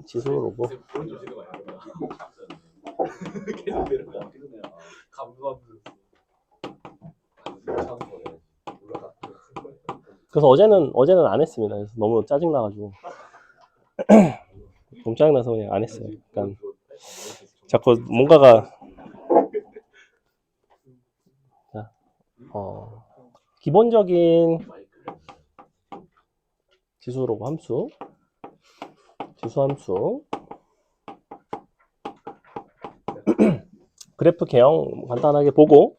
지수로고. 오른쪽 지는 거 아니야? 계속 내려가. 감소하면서. 그래서 어제는 안 했습니다. 그래서 너무 짜증 나가지고 너무 짜증 나서 그냥 안 했어요. 그러니까 자꾸 뭔가가 자, 기본적인 지수로고 함수, 지수 함수. 그래프 개형 간단하게 보고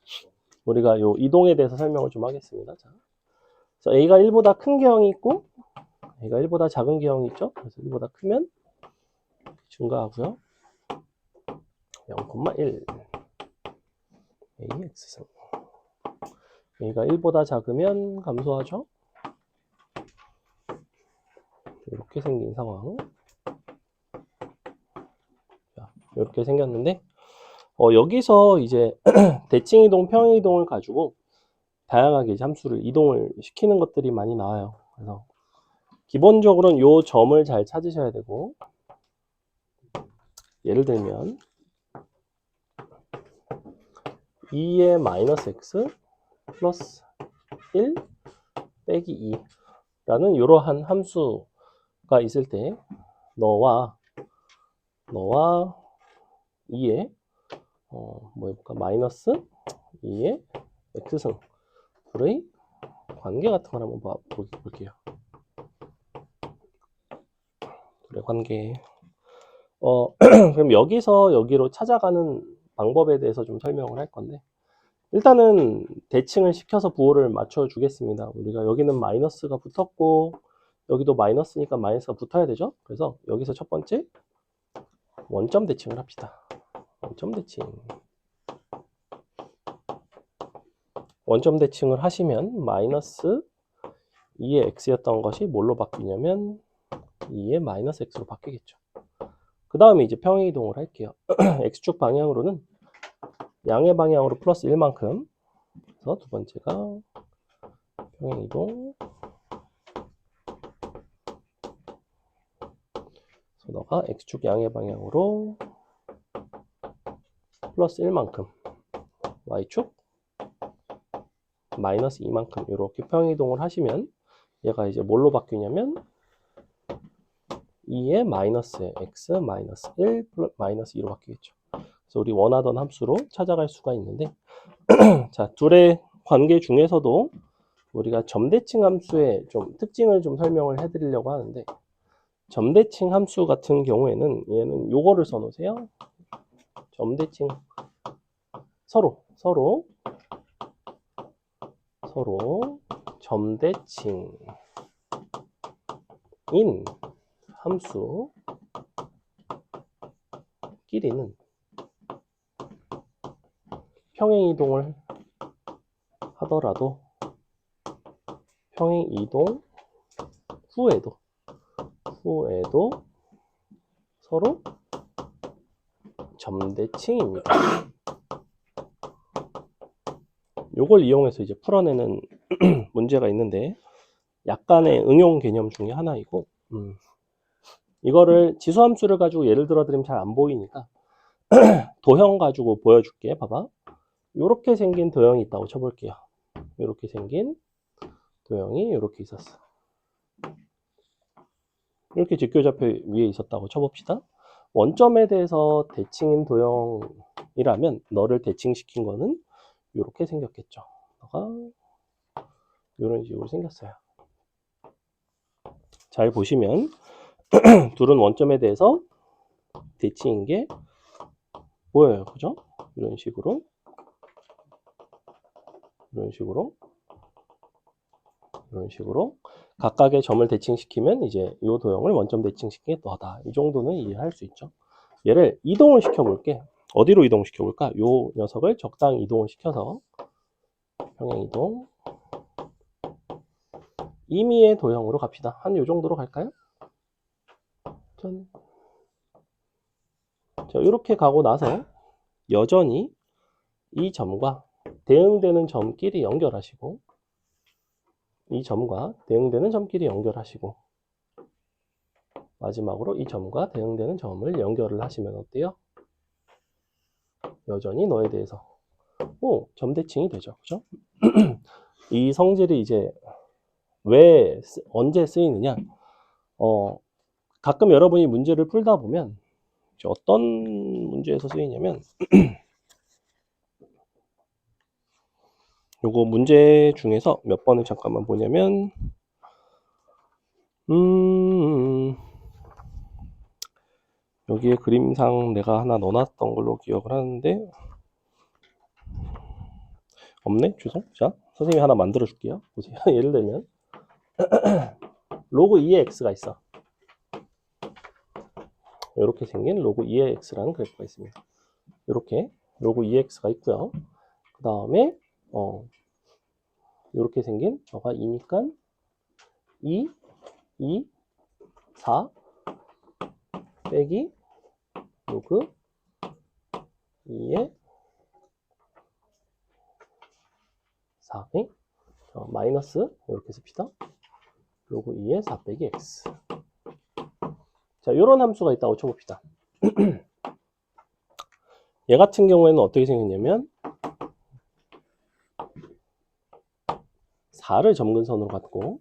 우리가 요 이동에 대해서 설명을 좀 하겠습니다. 자, 그래서 A가 1보다 큰 개형이 있고 A가 1보다 작은 개형이 있죠. 그래서 1보다 크면 증가하고요. 0,1 AX승. A가 1보다 작으면 감소하죠. 이렇게 생긴 상황. 자, 이렇게 생겼는데 여기서 이제 대칭 이동, 평행 이동을 가지고 다양하게 이제 함수를 이동을 시키는 것들이 많이 나와요. 그래서 기본적으로는 요 점을 잘 찾으셔야 되고, 예를 들면 2의 마이너스 x 플러스 1 빼기 2라는 이러한 함수가 있을 때 너와 2의 뭐 해볼까? 마이너스 2의 x승 둘의 관계 같은 걸 한번 볼게요. 둘의 관계. 그럼 여기서 여기로 찾아가는 방법에 대해서 좀 설명을 할 건데, 일단은 대칭을 시켜서 부호를 맞춰 주겠습니다. 우리가 여기는 마이너스가 붙었고 여기도 마이너스니까 마이너스가 붙어야 되죠. 그래서 여기서 첫 번째 원점 대칭을 합시다. 원점 대칭. 원점 대칭을 하시면 마이너스 2의 x였던 것이 뭘로 바뀌냐면 2의 마이너스 x로 바뀌겠죠. 그 다음에 이제 평행 이동을 할게요. x축 방향으로는 양의 방향으로 플러스 1만큼. 그래서 두 번째가 평행 이동. 그래서 너가 x축 양의 방향으로 플러스 1만큼, y축 마이너스 2만큼 이렇게 평행 이동을 하시면 얘가 이제 뭘로 바뀌냐면 2의 마이너스 x 마이너스 1 마이너스 2로 바뀌겠죠. 그래서 우리 원하던 함수로 찾아갈 수가 있는데, 자, 둘의 관계 중에서도 우리가 점대칭 함수의 좀 특징을 좀 설명을 해드리려고 하는데, 점대칭 함수 같은 경우에는 얘는 요거를 써놓으세요. 점대칭 서로 점대칭인 함수끼리는 평행 이동을 하더라도 평행 이동 후에도 서로 점대칭입니다. 요걸 이용해서 이제 풀어내는 문제가 있는데 약간의 응용 개념 중에 하나이고, 이거를 지수함수를 가지고 예를 들어 드리면 잘 안 보이니까 도형 가지고 보여줄게. 봐봐. 요렇게 생긴 도형이 있다고 쳐볼게요. 요렇게 생긴 도형이 이렇게 있었어. 이렇게 직교좌표 위에 있었다고 쳐봅시다. 원점에 대해서 대칭인 도형이라면 너를 대칭시킨 거는 이렇게 생겼겠죠. 너가 이런 식으로 생겼어요. 잘 보시면 둘은 원점에 대해서 대칭인 게 보여요. 그죠? 이런 식으로 각각의 점을 대칭시키면 이제 이 도형을 원점 대칭시킨 게 너다. 이 정도는 이해할 수 있죠. 얘를 이동을 시켜볼게. 어디로 이동시켜볼까? 이 녀석을 적당히 이동을 시켜서 평행 이동 임의의 도형으로 갑시다. 한 요 정도로 갈까요? 짠. 자, 이렇게 가고 나서 여전히 이 점과 대응되는 점끼리 연결하시고, 이 점과 대응되는 점끼리 연결하시고, 마지막으로 이 점과 대응되는 점을 연결을 하시면 어때요? 여전히 너에 대해서 점대칭이 되죠. 그죠? 이 성질이 이제 언제 쓰이느냐? 가끔 여러분이 문제를 풀다 보면 어떤 문제에서 쓰이냐면 요거 문제 중에서 몇 번을 잠깐만 보냐면 여기에 그림상 내가 하나 넣어놨던 걸로 기억을 하는데 없네? 죄송. 자, 선생님이 하나 만들어 줄게요. 보세요. 예를 들면 로그 2의 x가 있어. 이렇게 생긴 로그 2의 x라는 그래프가 있습니다. 이렇게 로그 2의 x가 있고요. 그 다음에 이렇게 생긴 저가 2니까 2, 2, 4 빼기 로그 2의 4의 마이너스 이렇게 씁시다. 로그 2의 4 빼기 x. 자, 이런 함수가 있다고 쳐봅시다. 얘 같은 경우에는 어떻게 생겼냐면 4를 점근선으로 갖고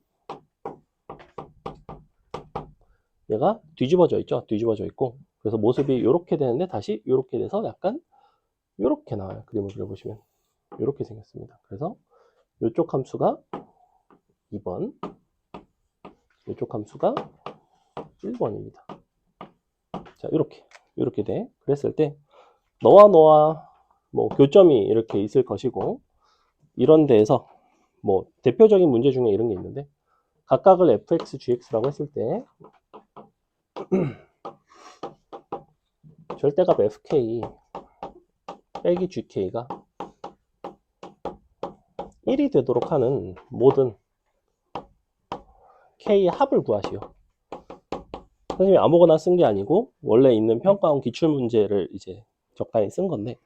얘가 뒤집어져 있죠. 뒤집어져 있고 그래서 모습이 이렇게 되는데 다시 이렇게 돼서 약간 이렇게 나와요. 그림을 그려보시면 이렇게 생겼습니다. 그래서 이쪽 함수가 2번, 이쪽 함수가 1번입니다. 자, 이렇게 돼. 그랬을 때 너와 뭐 교점이 이렇게 있을 것이고 이런 데에서 뭐 대표적인 문제 중에 이런 게 있는데 각각을 fx, gx라고 했을 때 절대값 fk 빼기 gk가 1이 되도록 하는 모든 k의 합을 구하시오. 선생님이 아무거나 쓴 게 아니고 원래 있는 평가원 기출문제를 이제 적당히 쓴 건데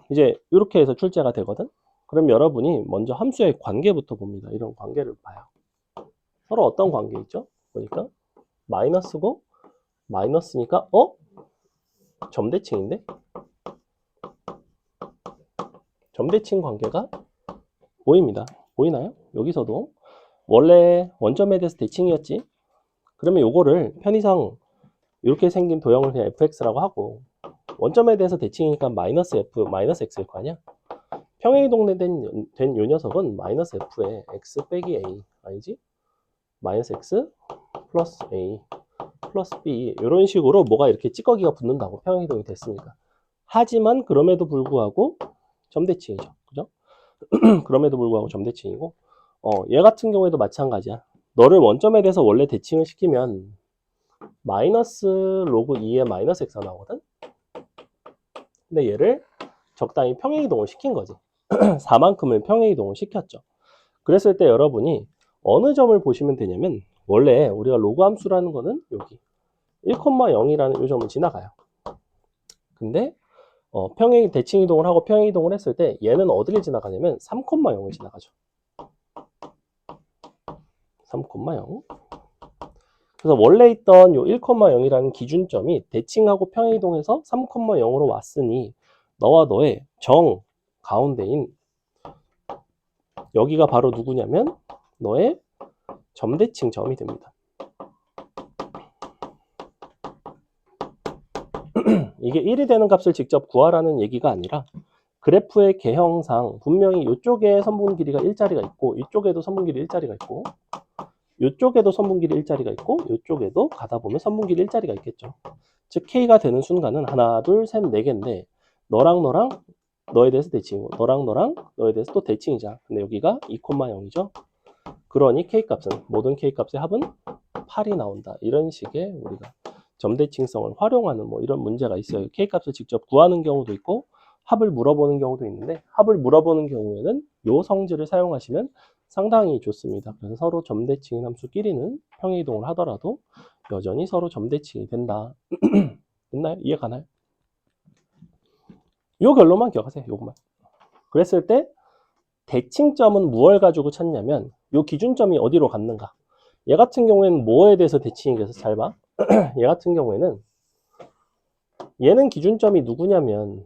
이제 이렇게 해서 출제가 되거든. 그럼 여러분이 먼저 함수의 관계부터 봅니다. 이런 관계를 봐요. 서로 어떤 관계 있죠? 보니까 마이너스고 마이너스니까 점대칭인데 점대칭 관계가 보입니다. 보이나요? 여기서도 원래 원점에 대해서 대칭이었지. 그러면 요거를 편의상 이렇게 생긴 도형을 그냥 fx라고 하고 원점에 대해서 대칭이니까 마이너스 f 마이너스 x일 거 아니야. 평행이동 된 요 녀석은 마이너스 f에 x 빼기 a 아니지? 마이너스 x 플러스 a 플러스 b 이런 식으로 뭐가 이렇게 찌꺼기가 붙는다고 평행이동이 됐으니까. 하지만 그럼에도 불구하고 점대칭이죠. 그죠? 그럼에도 불구하고 점대칭이고 얘 같은 경우에도 마찬가지야. 너를 원점에 대해서 원래 대칭을 시키면 마이너스 로그 2의 마이너스 x가 나오거든? 근데 얘를 적당히 평행이동을 시킨 거지. 4만큼을 평행이동을 시켰죠. 그랬을 때 여러분이 어느 점을 보시면 되냐면 원래 우리가 로그 함수라는 거는 여기 1,0이라는 이 점을 지나가요. 근데 대칭 이동을 하고 평행 이동을 했을 때 얘는 어디를 지나가냐면 3,0을 지나가죠. 3,0. 그래서 원래 있던 요 1,0이라는 기준점이 대칭하고 평행 이동해서 3,0으로 왔으니 너와 너의 정 가운데인 여기가 바로 누구냐면 너의 점대칭 점이 됩니다. 이게 1이 되는 값을 직접 구하라는 얘기가 아니라 그래프의 개형상 분명히 이쪽에 선분 길이가 일자리가 있고 이쪽에도 선분 길이 일자리가 있고 이쪽에도 선분 길이 일자리가 있고 이쪽에도 가다 보면 선분 길이 일자리가 있겠죠. 즉 K가 되는 순간은 하나, 둘, 셋, 네 개인데 너랑 너에 대해서 대칭이고 너랑 너에 대해서 또 대칭이자. 근데 여기가 2,0이죠. 그러니 K값은 모든 K값의 합은 8이 나온다. 이런 식의 우리가 점대칭성을 활용하는 뭐 이런 문제가 있어요. K값을 직접 구하는 경우도 있고 합을 물어보는 경우도 있는데 합을 물어보는 경우에는 요 성질을 사용하시면 상당히 좋습니다. 그래서 서로 점대칭인 함수끼리는 평행이동을 하더라도 여전히 서로 점대칭이 된다. 됐나요? 이해 가나요? 요 결론만 기억하세요. 요것만. 그랬을 때 대칭점은 무엇을 가지고 찾냐면 요 기준점이 어디로 갔는가. 얘 같은 경우에는 뭐에 대해서 대칭이 돼서 잘 봐. 얘 같은 경우에는 얘는 기준점이 누구냐면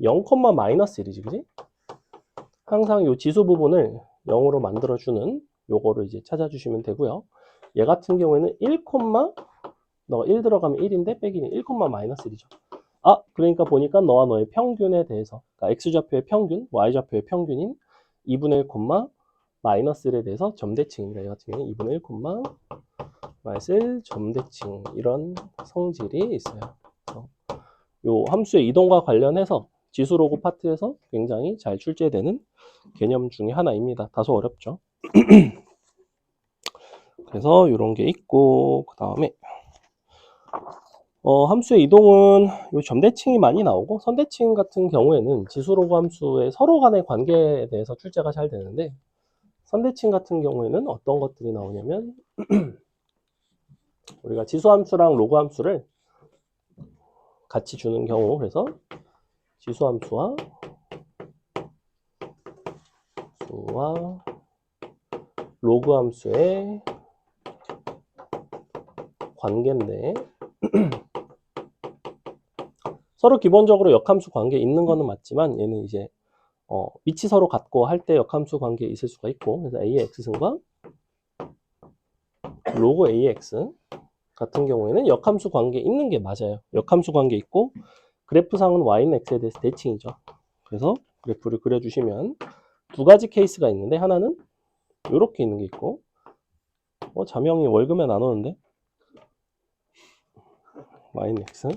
0, 마이너스 1이지, 그지? 항상 요 지수 부분을 0으로 만들어주는 요거를 이제 찾아주시면 되고요. 얘 같은 경우에는 1, 너가 1 들어가면 1인데 빼기는 1, 마이너스 1이죠. 아, 그러니까 보니까 너와 너의 평균에 대해서, 그러니까 x좌표의 평균, y좌표의 평균인 2분의 1, 마이너스 1에 대해서 점대칭입니다. 이 같은 경우는 2분의 1, 마이너스 1 점대칭, 이런 성질이 있어요. 요 함수의 이동과 관련해서 지수 로그 파트에서 굉장히 잘 출제되는 개념 중에 하나입니다. 다소 어렵죠. 그래서 이런 게 있고, 그 다음에 함수의 이동은 요 점대칭이 많이 나오고, 선대칭 같은 경우에는 지수 로그 함수의 서로 간의 관계에 대해서 출제가 잘 되는데, 선대칭 같은 경우에는 어떤 것들이 나오냐면 우리가 지수 함수랑 로그 함수를 같이 주는 경우, 그래서 지수 함수와 로그 함수의 관계인데 서로 기본적으로 역함수 관계 있는 거는 맞지만 얘는 이제 위치 서로 같고 할 때 역함수 관계 있을 수가 있고, 그래서 a의 x승과 로그 ax 같은 경우에는 역함수 관계 있는 게 맞아요. 역함수 관계 있고 그래프상은 y는 x에 대해서 대칭이죠. 그래서 그래프를 그려주시면 두 가지 케이스가 있는데, 하나는 이렇게 있는 게 있고, 자명이 월급에 나누는데 y는 x,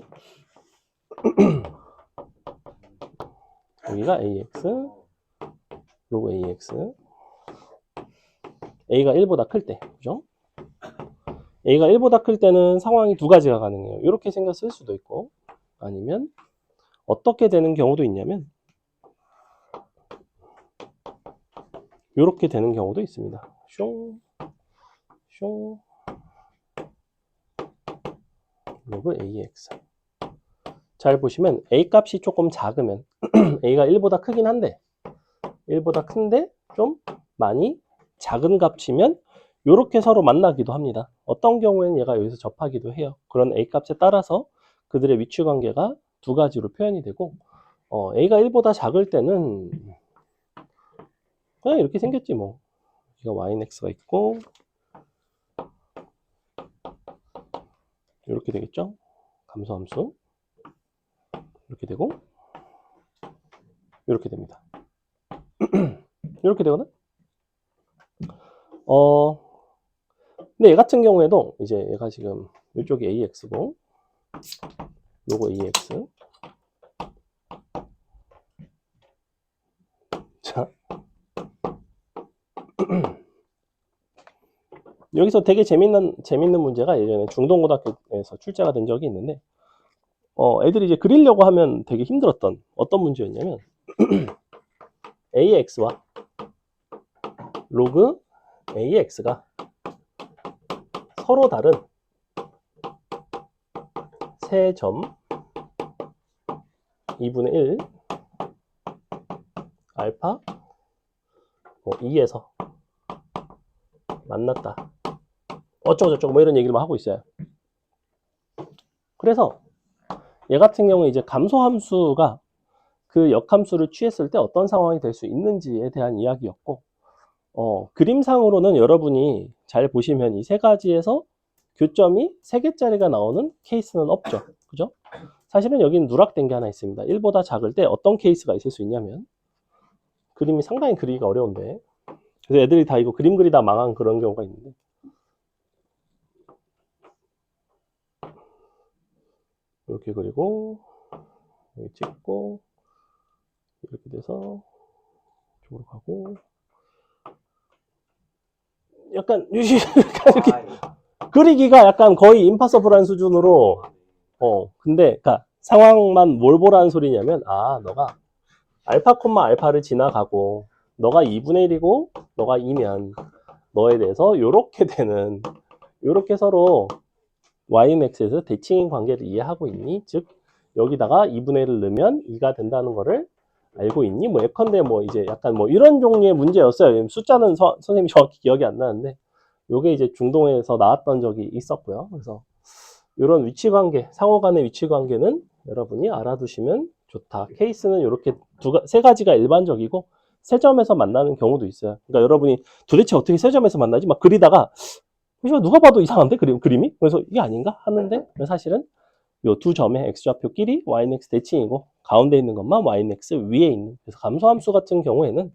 여기가 ax, 로그 ax, a가 1보다 클 때, 그죠? a가 1보다 클 때는 상황이 두 가지가 가능해요. 이렇게 생겼을 수도 있고, 아니면 어떻게 되는 경우도 있냐면 이렇게 되는 경우도 있습니다. 숑, 숑, 로그 ax. 잘 보시면 a 값이 조금 작으면 a가 1보다 크긴 한데 1보다 큰데 좀 많이 작은 값이면 이렇게 서로 만나기도 합니다. 어떤 경우에는 얘가 여기서 접하기도 해요. 그런 a 값에 따라서 그들의 위치 관계가 두 가지로 표현이 되고, a가 1보다 작을 때는 그냥 이렇게 생겼지 뭐. 여기가 y는 x가 있고 이렇게 되겠죠. 감소함수 이렇게 되고 이렇게 됩니다. 이렇게 되거든. 근데 얘 같은 경우에도 이제 얘가 지금 이쪽이 AX고 요거 AX. 자, 여기서 되게 재밌는 문제가 예전에 중동고등학교에서 출제가 된 적이 있는데, 애들이 이제 그리려고 하면 되게 힘들었던 어떤 문제였냐면 AX와 로그 AX가 서로 다른 세 점 2분의 1 알파 2에서 만났다. 어쩌고저쩌고 뭐 이런 얘기를 막 하고 있어요. 그래서 얘 같은 경우에 이제 감소함수가 그 역함수를 취했을 때 어떤 상황이 될 수 있는지에 대한 이야기였고, 그림상으로는 여러분이 잘 보시면 이 세 가지에서 교점이 3개짜리가 나오는 케이스는 없죠. 그죠? 사실은 여기는 누락된 게 하나 있습니다. 1보다 작을 때 어떤 케이스가 있을 수 있냐면, 그림이 상당히 그리기가 어려운데, 그래서 애들이 다 이거 그림 그리다 망한 그런 경우가 있는데, 이렇게 그리고 여기 찍고 이렇게 돼서 이쪽으로 가고 약간 이렇게 그리기가 약간 거의 임파서블한 수준으로, 근데 그러니까 상황만 뭘 보라는 소리냐면, 너가 알파 콤마 알파를 지나가고 너가 2분의 1이고 너가 2면 너에 대해서 요렇게 되는, 요렇게 서로 y는 x에서 대칭인 관계를 이해하고 있니? 즉 여기다가 2분의 1을 넣으면 2가 된다는 거를 알고 있니? 뭐 예컨대 뭐 이제 약간 뭐 이런 종류의 문제였어요. 숫자는 선생님이 정확히 기억이 안 나는데 요게 이제 중동에서 나왔던 적이 있었고요. 그래서 이런 위치 관계, 상호 간의 위치 관계는 여러분이 알아두시면 좋다. 케이스는 이렇게 세 가지가 일반적이고 세 점에서 만나는 경우도 있어요. 그러니까 여러분이 도대체 어떻게 세 점에서 만나지? 막 그리다가 누가 봐도 이상한데 그림이? 그래서 이게 아닌가 하는데 사실은 요 두 점의 x좌표끼리 yx 대칭이고 가운데 있는 것만 yx 위에 있는. 그래서 감소함수 같은 경우에는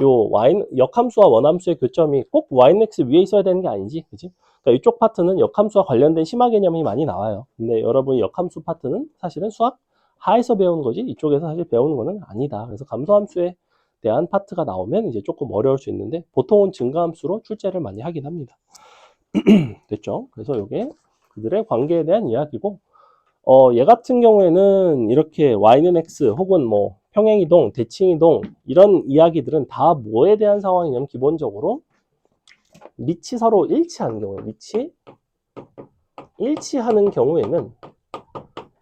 요 역함수와 원함수의 교점이 꼭 yx 위에 있어야 되는 게 아니지, 그지? 그러니까 이쪽 파트는 역함수와 관련된 심화 개념이 많이 나와요. 근데 여러분이 역함수 파트는 사실은 수학 하에서 배우는 거지 이쪽에서 사실 배우는 거는 아니다. 그래서 감소함수에 대한 파트가 나오면 이제 조금 어려울 수 있는데 보통은 증가함수로 출제를 많이 하긴 합니다. 됐죠? 그래서 이게 그들의 관계에 대한 이야기고, 얘 같은 경우에는 이렇게 y는 x 혹은 뭐 평행이동, 대칭이동 이런 이야기들은 다 뭐에 대한 상황이냐면 기본적으로 밑이 서로 일치하는 경우에 일치하는 경우에는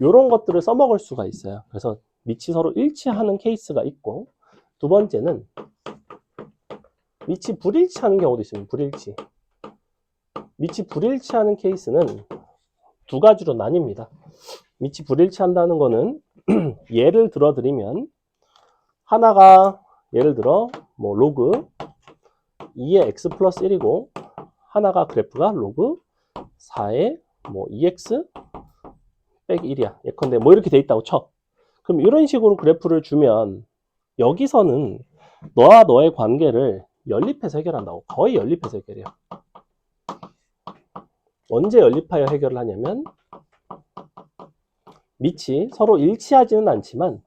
이런 것들을 써먹을 수가 있어요. 그래서 밑이 서로 일치하는 케이스가 있고 두 번째는 밑이 불일치하는 경우도 있습니다. 밑이 불일치하는 케이스는 두 가지로 나뉩니다. 밑이 불일치한다는 거는 예를 들어 드리면 하나가 예를 들어 뭐 로그 2의 x 플러스 1이고 하나가 그래프가 로그 4의 뭐 2x 빼기 1이야. 예컨대 뭐 이렇게 돼 있다고 쳐. 그럼 이런 식으로 그래프를 주면 여기서는 너와 너의 관계를 연립해서 해결한다고. 거의 연립해서 해결해요. 언제 연립하여 해결을 하냐면 밑이 서로 일치하지는 않지만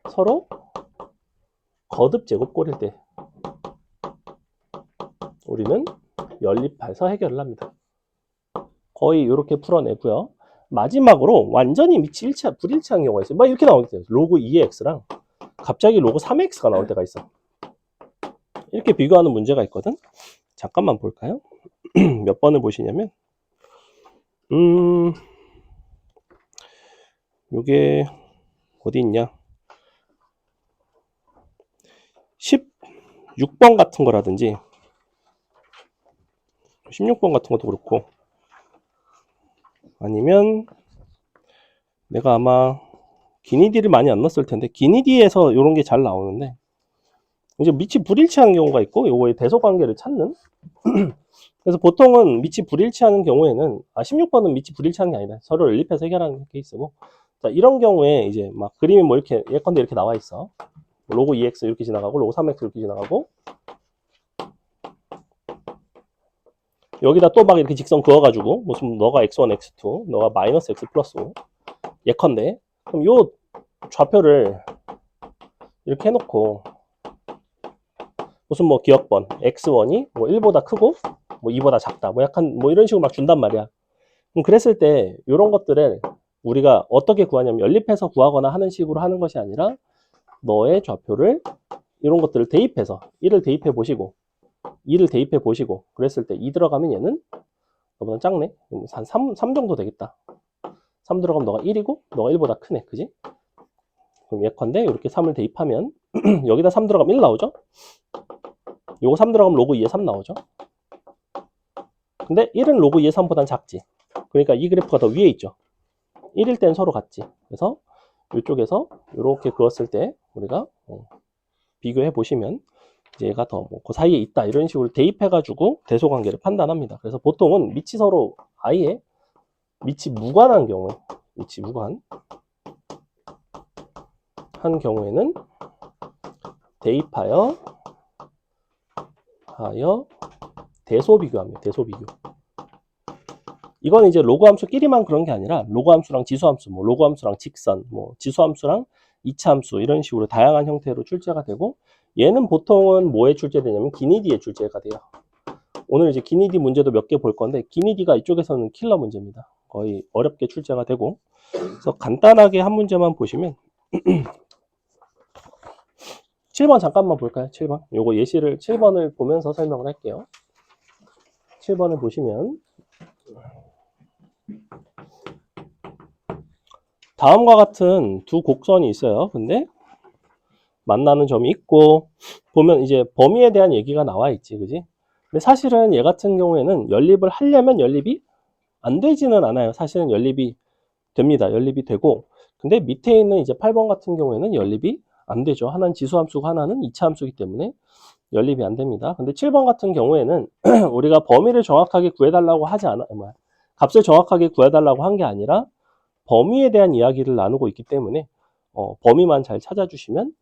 서로 거듭 제곱꼴일 때 우리는 연립해서 해결을 합니다. 거의 이렇게 풀어내고요. 마지막으로 완전히 밑이 불일치한 경우가 있어요. 막 이렇게 나오겠어요. 로그 2의 x랑 갑자기 로그 3의 x가 나올 때가 있어. 이렇게 비교하는 문제가 있거든. 잠깐만 볼까요? 몇 번을 보시냐면 요게 어디 있냐? 16번 같은 거라든지 16번 같은 것도 그렇고 아니면 내가 아마 기니디를 많이 안 넣었을 텐데 기니디에서 이런 게 잘 나오는데 이제 밑이 불일치하는 경우가 있고 요거의 대소관계를 찾는 그래서 보통은 밑이 불일치하는 경우에는 16번은 밑이 불일치하는 게 아니다. 서로 연립해서 해결하는 케이스고 자, 이런 경우에 이제 막 그림이 뭐 이렇게 예컨대 이렇게 나와 있어. 로그 2x 이렇게 지나가고 로그 3x 이렇게 지나가고 여기다 또 막 이렇게 직선 그어가지고 무슨 너가 x1, x2 너가 마이너스 x 플러스 5 예컨대 그럼 요 좌표를 이렇게 해놓고 무슨 뭐 기억번 x1이 뭐 1보다 크고 뭐 2보다 작다 뭐 약간 뭐 이런 식으로 막 준단 말이야. 그럼 그랬을 때 이런 것들을 우리가 어떻게 구하냐면 연립해서 구하거나 하는 식으로 하는 것이 아니라 너의 좌표를 이런 것들을 대입해서 1을 대입해 보시고 2를 대입해 보시고 그랬을 때 2 들어가면 얘는 너보다 작네. 한 3 정도 되겠다. 3 들어가면 너가 1이고 너가 1보다 크네. 그지? 그럼 예컨대 이렇게 3을 대입하면 여기다 3 들어가면 1 나오죠? 요거 3 들어가면 로그 2에 3 나오죠? 근데 1은 로그 2의 3보단 작지. 그러니까 이 그래프가 더 위에 있죠. 1일 땐 서로 같지. 그래서 이쪽에서 이렇게 그었을 때 우리가 비교해 보시면 이제 얘가 더 그 사이에 있다 이런 식으로 대입해가지고 대소관계를 판단합니다. 그래서 보통은 밑이 서로 아예 밑이 무관한 경우에 밑이 무관한 경우에는 대입하여 대소 비교합니다. 대소 비교. 이건 이제 로그 함수끼리만 그런 게 아니라 로그 함수랑 지수 함수, 뭐 로그 함수랑 직선, 뭐 지수 함수랑 이차 함수 이런 식으로 다양한 형태로 출제가 되고 얘는 보통은 뭐에 출제되냐면 기니디에 출제가 돼요. 오늘 이제 기니디 문제도 몇 개 볼 건데 기니디가 이쪽에서는 킬러 문제입니다. 거의 어렵게 출제가 되고 그래서 간단하게 한 문제만 보시면 7번 잠깐만 볼까요? 7번. 요거 예시를 7번을 보면서 설명을 할게요. 7번을 보시면 다음과 같은 두 곡선이 있어요. 근데 만나는 점이 있고 보면 이제 범위에 대한 얘기가 나와 있지. 그지? 근데 사실은 얘 같은 경우에는 연립을 하려면 연립이 안 되지는 않아요. 사실은 연립이 됩니다. 연립이 되고, 근데 밑에 있는 이제 8번 같은 경우에는 연립이 안 되죠. 하나는 지수함수고 하나는 2차 함수이기 때문에 연립이 안 됩니다. 근데 7번 같은 경우에는 우리가 범위를 정확하게 구해달라고 하지 않아, 값을 정확하게 구해달라고 한 게 아니라 범위에 대한 이야기를 나누고 있기 때문에 범위만 잘 찾아주시면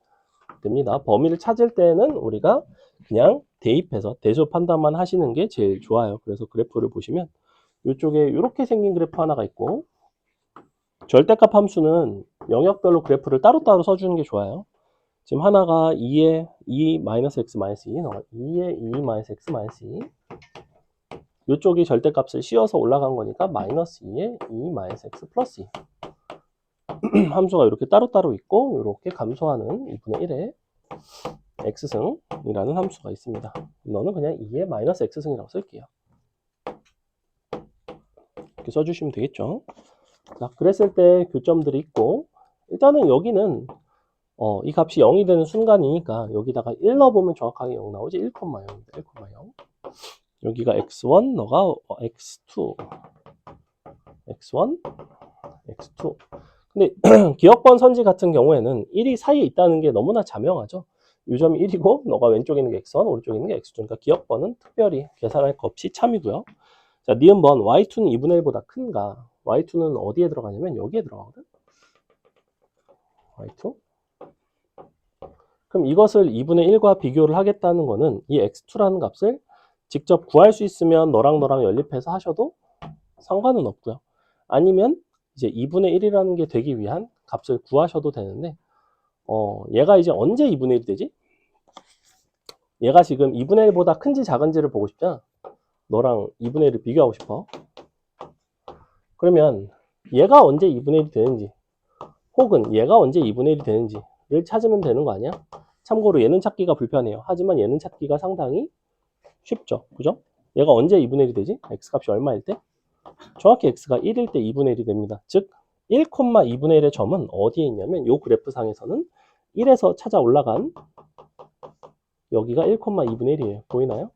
됩니다. 범위를 찾을 때는 우리가 그냥 대입해서 대수 판단만 하시는 게 제일 좋아요. 그래서 그래프를 보시면 이쪽에 이렇게 생긴 그래프 하나가 있고, 절대값 함수는 영역별로 그래프를 따로따로 써주는 게 좋아요. 지금 하나가 2에 2-x-2, 2에 2-x-2. 이쪽이 절대값을 씌워서 올라간 거니까 -2에 2-x 플러스 2. 함수가 이렇게 따로따로 있고, 이렇게 감소하는 2분의 1의 x승이라는 함수가 있습니다. 너는 그냥 2의 -x승이라고 쓸게요. 이렇게 써주시면 되겠죠. 자, 그랬을 때 교점들이 있고, 일단은 여기는 이 값이 0이 되는 순간이니까 여기다가 1 넣어보면 정확하게 0 나오지. 1,0입니다. 1,0. 여기가 x1, 너가 x2, x1, x2. 근데 기억번 선지 같은 경우에는 1이 사이에 있다는 게 너무나 자명하죠. 이 점이 1이고 너가 왼쪽에 있는 게 x1, 오른쪽에 있는 게 x2. 그러니까 기억번은 특별히 계산할 거 없이 참이고요. 자, 니은번 y2는 2분의 1보다 큰가? y2는 어디에 들어가냐면 여기에 들어가거든. y2. 그럼 이것을 2분의 1과 비교를 하겠다는 거는 이 x2라는 값을 직접 구할 수 있으면 너랑 연립해서 하셔도 상관은 없고요. 아니면 이제 2분의 1이라는 게 되기 위한 값을 구하셔도 되는데, 얘가 이제 언제 2분의 1이 되지? 얘가 지금 2분의 1보다 큰지 작은지를 보고 싶잖아. 너랑 2분의 1을 비교하고 싶어. 그러면 얘가 언제 2분의 1이 되는지, 혹은 얘가 언제 2분의 1이 되는지를 찾으면 되는 거 아니야? 참고로 얘는 찾기가 불편해요. 하지만 얘는 찾기가 상당히 쉽죠. 그죠? 얘가 언제 2분의 1이 되지? x값이 얼마일 때? 정확히 x가 1일 때 2분의 1이 됩니다. 즉 1,2분의 1의 점은 어디에 있냐면 이 그래프 상에서는 1에서 찾아 올라간 여기가 1,2분의 1이에요. 보이나요?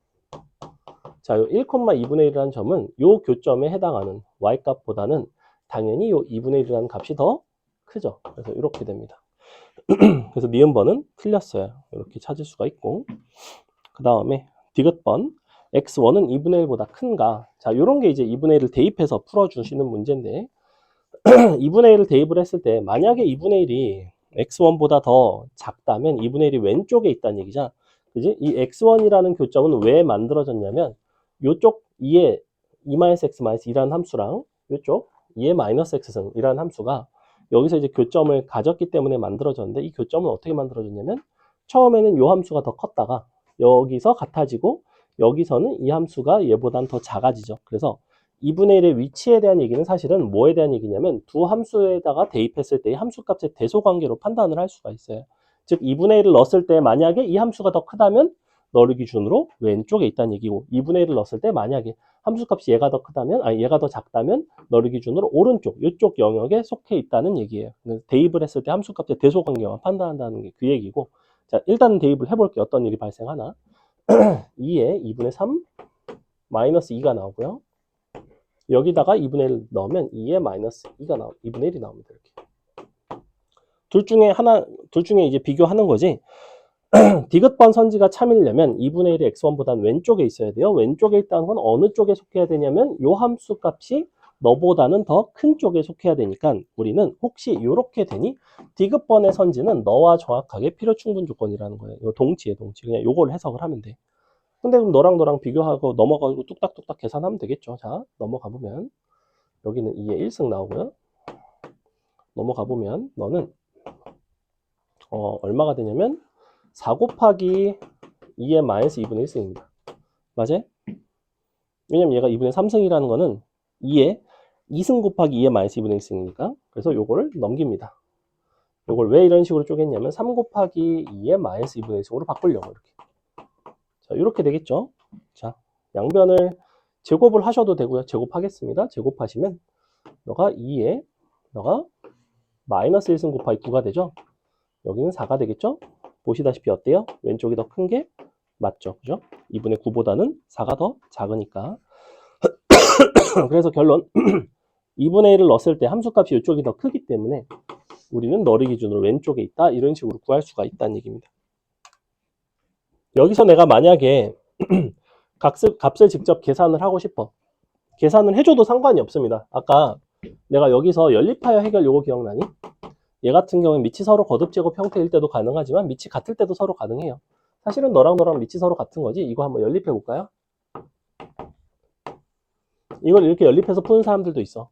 자, 이 1,2분의 1이라는 점은 이 교점에 해당하는 y값보다는 당연히 이 2분의 1이라는 값이 더 크죠. 그래서 이렇게 됩니다. 그래서 니은번은 틀렸어요. 이렇게 찾을 수가 있고, 그 다음에 디귿번 x1은 2분의 1보다 큰가? 자, 이런 게 이제 2분의 1을 대입해서 풀어주시는 문제인데 2분의 1을 대입을 했을 때 만약에 2분의 1이 x1보다 더 작다면 2분의 1이 왼쪽에 있다는 얘기죠. 그지? 이 x1이라는 교점은 왜 만들어졌냐면 이쪽 2의 2-x-2라는 함수랑 이쪽 2의 -x승이라는 함수가 여기서 이제 교점을 가졌기 때문에 만들어졌는데, 이 교점은 어떻게 만들어졌냐면 처음에는 이 함수가 더 컸다가 여기서 같아지고 여기서는 이 함수가 얘보단 더 작아지죠. 그래서 2분의 1의 위치에 대한 얘기는 사실은 뭐에 대한 얘기냐면 두 함수에다가 대입했을 때 이 함수값의 대소관계로 판단을 할 수가 있어요. 즉 2분의 1을 넣었을 때 만약에 이 함수가 더 크다면 너를 기준으로 왼쪽에 있다는 얘기고, 2분의 1을 넣었을 때 만약에 함수값이 얘가 더 크다면, 아니 얘가 더 작다면 너를 기준으로 오른쪽, 이쪽 영역에 속해 있다는 얘기예요. 대입을 했을 때 함수값의 대소관계와 판단한다는 게 그 얘기고, 자 일단 대입을 해볼게요. 어떤 일이 발생하나. 2에 2분의 3 마이너스 2가 나오고요. 여기다가 2분의 1 넣으면 2에 마이너스 2가 2분의 1이 나옵니다. 이렇게. 둘 중에 이제 비교하는 거지. 디귿번 선지가 참이려면 2분의 1이 x1보다는 왼쪽에 있어야 돼요. 왼쪽에 있다는 건 어느 쪽에 속해야 되냐면 요 함수 값이 너보다는 더 큰 쪽에 속해야 되니까 우리는 혹시 이렇게 되니 디귿번의 선지는 너와 정확하게 필요 충분 조건이라는 거예요. 요 동치에 동치. 그냥 요걸 해석을 하면 돼. 근데 그럼 너랑 비교하고 넘어가고 뚝딱뚝딱 계산하면 되겠죠. 자, 넘어가 보면 여기는 2의 1승 나오고요. 넘어가 보면 너는 얼마가 되냐면 4 곱하기 2의 마이너스 2분의 1승입니다. 맞아요? 왜냐면 얘가 2분의 3승이라는 거는 2의 2승 곱하기 2의 마이너스 2분의 1승이니까. 그래서 요거를 넘깁니다. 요걸 왜 이런 식으로 쪼갰냐면 3 곱하기 2의 마이너스 2분의 1승으로 바꾸려고 이렇게. 자, 이렇게 되겠죠. 자, 양변을 제곱을 하셔도 되고요. 제곱하겠습니다. 제곱하시면 너가 2에 너가 마이너스 1승 곱하기 9가 되죠. 여기는 4가 되겠죠. 보시다시피 어때요? 왼쪽이 더 큰 게 맞죠. 그죠? 2분의 9보다는 4가 더 작으니까. 그래서 결론 2분의 1을 넣었을 때 함수값이 이쪽이 더 크기 때문에 우리는 너를 기준으로 왼쪽에 있다. 이런 식으로 구할 수가 있다는 얘기입니다. 여기서 내가 만약에 값을 직접 계산을 하고 싶어. 계산을 해줘도 상관이 없습니다. 아까 내가 여기서 연립하여 해결 요거 기억나니? 얘 같은 경우는 밑이 서로 거듭제곱 형태일 때도 가능하지만 밑이 같을 때도 서로 가능해요. 사실은 너랑 밑이 서로 같은 거지. 이거 한번 연립해 볼까요? 이걸 이렇게 연립해서 푸는 사람들도 있어.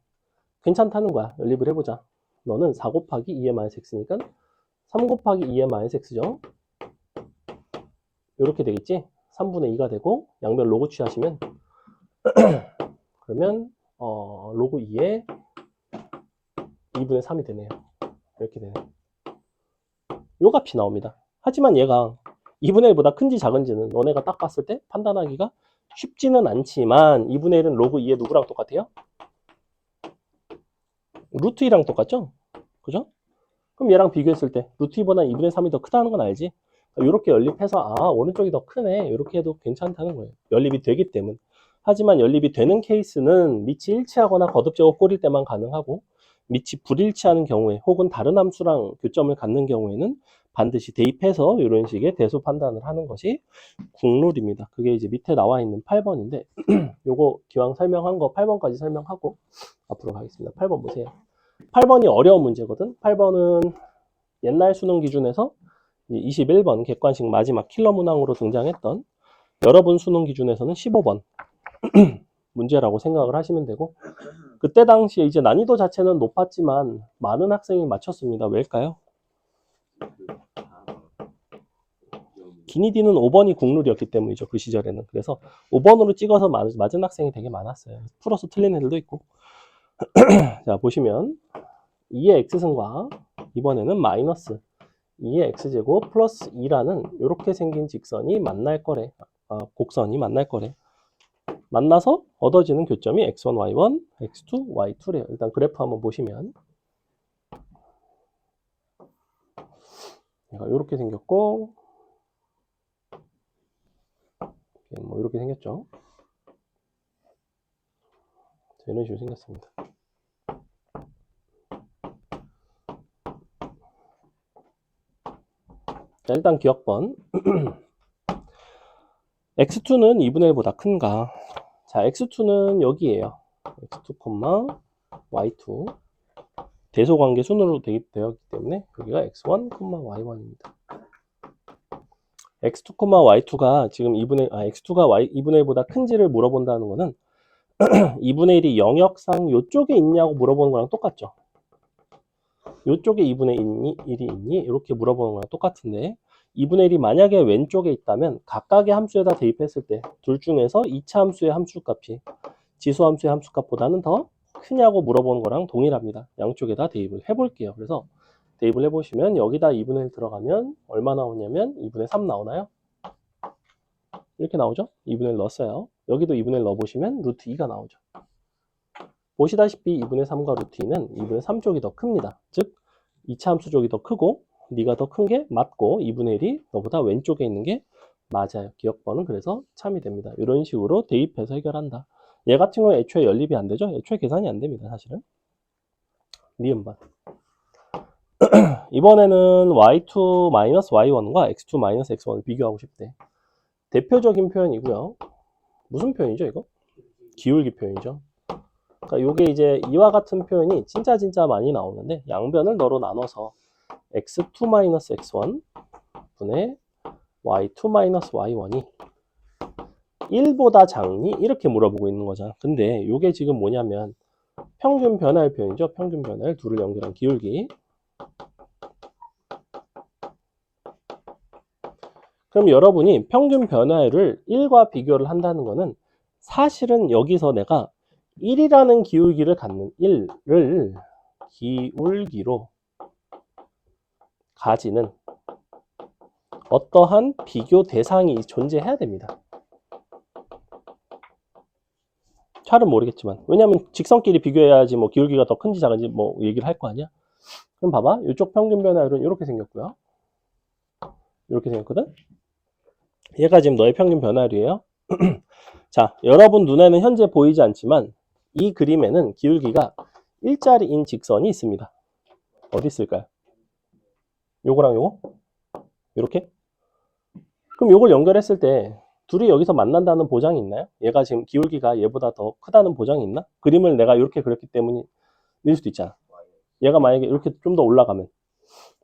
괜찮다는 거야. 연립을 해보자. 너는 4 곱하기 2의 x니까 3 곱하기 2의 x죠. 이렇게 되겠지? 3분의 2가 되고 양변 로그 취하시면 그러면 로그 2에 2분의 3이 되네요. 이렇게 되네. 요 값이 나옵니다. 하지만 얘가 2분의 1보다 큰지 작은지는 너네가 딱 봤을 때 판단하기가 쉽지는 않지만 2분의 1은 로그 2에 누구랑 똑같아요? 루트 2랑 똑같죠? 그죠? 그럼 얘랑 비교했을 때 루트 2보다 2분의 3이 더 크다는 건 알지? 이렇게 연립해서 오른쪽이 더 크네 이렇게 해도 괜찮다는 거예요. 연립이 되기 때문에. 하지만 연립이 되는 케이스는 밑이 일치하거나 거듭제곱 꼴일 때만 가능하고 밑이 불일치하는 경우에 혹은 다른 함수랑 교점을 갖는 경우에는 반드시 대입해서 이런 식의 대수 판단을 하는 것이 국룰입니다. 그게 이제 밑에 나와 있는 8번인데 요거 기왕 설명한 거 8번까지 설명하고 앞으로 가겠습니다. 8번 보세요. 8번이 어려운 문제거든. 8번은 옛날 수능 기준에서 21번 객관식 마지막 킬러 문항으로 등장했던 여러분 수능 기준에서는 15번 문제라고 생각을 하시면 되고 그때 당시에 이제 난이도 자체는 높았지만 많은 학생이 맞췄습니다. 왜일까요? 기니디는 5번이 국룰이었기 때문이죠. 그 시절에는. 그래서 5번으로 찍어서 맞은 학생이 되게 많았어요. 풀어서 틀린 애들도 있고. 자, 보시면 2의 x승과 이번에는 마이너스 2의 x제곱 플러스 2라는 이렇게 생긴 직선이 만날 거래. 곡선이 만날 거래. 만나서 얻어지는 교점이 x1, y1, x2, y2래요. 일단 그래프 한번 보시면 얘가 이렇게 생겼고 뭐 이렇게 생겼죠. 이런 식으로 생겼습니다. 자, 일단 기억번 x2는 2분의 1보다 큰가? 자, x2는 여기에요. x2, y2 대소관계 순으로 대입되었기 때문에 여기가 x1, y1입니다. x2, y2가 지금 x2가 2분의 1보다 큰지를 물어본다는 거는 2분의 1이 영역상 이쪽에 있냐고 물어보는 거랑 똑같죠. 이쪽에 2분의 1이 있니? 이렇게 물어보는 거랑 똑같은데 2분의 1이 만약에 왼쪽에 있다면 각각의 함수에다 대입했을 때 둘 중에서 2차 함수의 함수값이 지수 함수의 함수값보다는 더 크냐고 물어보는 거랑 동일합니다. 양쪽에다 대입을 해볼게요. 그래서 대입을 해보시면 여기다 2분의 1 들어가면 얼마 나오냐면 2분의 3 나오나요? 이렇게 나오죠? 2분의 1 넣었어요. 여기도 2분의 1 넣어보시면 루트 2가 나오죠. 보시다시피 2분의 3과 루트 2는 2분의 3 쪽이 더 큽니다. 즉 2차 함수 쪽이 더 크고 네가 더 큰 게 맞고 2분의 1이 너보다 왼쪽에 있는 게 맞아요. 기억번은 그래서 참이 됩니다. 이런 식으로 대입해서 해결한다. 얘 같은 경우는 애초에 연립이 안 되죠? 애초에 계산이 안 됩니다. 사실은. 니은반. 이번에는 y2-y1과 x2-x1을 비교하고 싶대. 대표적인 표현이고요. 무슨 표현이죠, 이거? 기울기 표현이죠. 그러니까 요게 이제 이와 같은 표현이 진짜 많이 나오는데 양변을 너로 나눠서 x2-x1 분의 y2-y1이 1보다 작니? 이렇게 물어보고 있는 거잖아. 근데 요게 지금 뭐냐면 평균 변화율 표현이죠. 평균 변화율 둘을 연결한 기울기. 그럼 여러분이 평균 변화율을 1과 비교를 한다는 거는 사실은 여기서 내가 1이라는 기울기를 갖는 1을 기울기로 가지는 어떠한 비교 대상이 존재해야 됩니다. 잘은 모르겠지만 왜냐하면 직선끼리 비교해야지 뭐 기울기가 더 큰지 작은지 뭐 얘기를 할 거 아니야. 그럼 봐봐 이쪽 평균 변화율은 이렇게 생겼고요. 이렇게 생겼거든. 얘가 지금 너의 평균 변화율이에요. 자, 여러분 눈에는 현재 보이지 않지만 이 그림에는 기울기가 일자리인 직선이 있습니다. 어디 있을까요? 요거랑 요거? 이렇게? 그럼 요걸 연결했을 때 둘이 여기서 만난다는 보장이 있나요? 얘가 지금 기울기가 얘보다 더 크다는 보장이 있나? 그림을 내가 이렇게 그렸기 때문일 수도 있잖아. 얘가 만약에 이렇게 좀 더 올라가면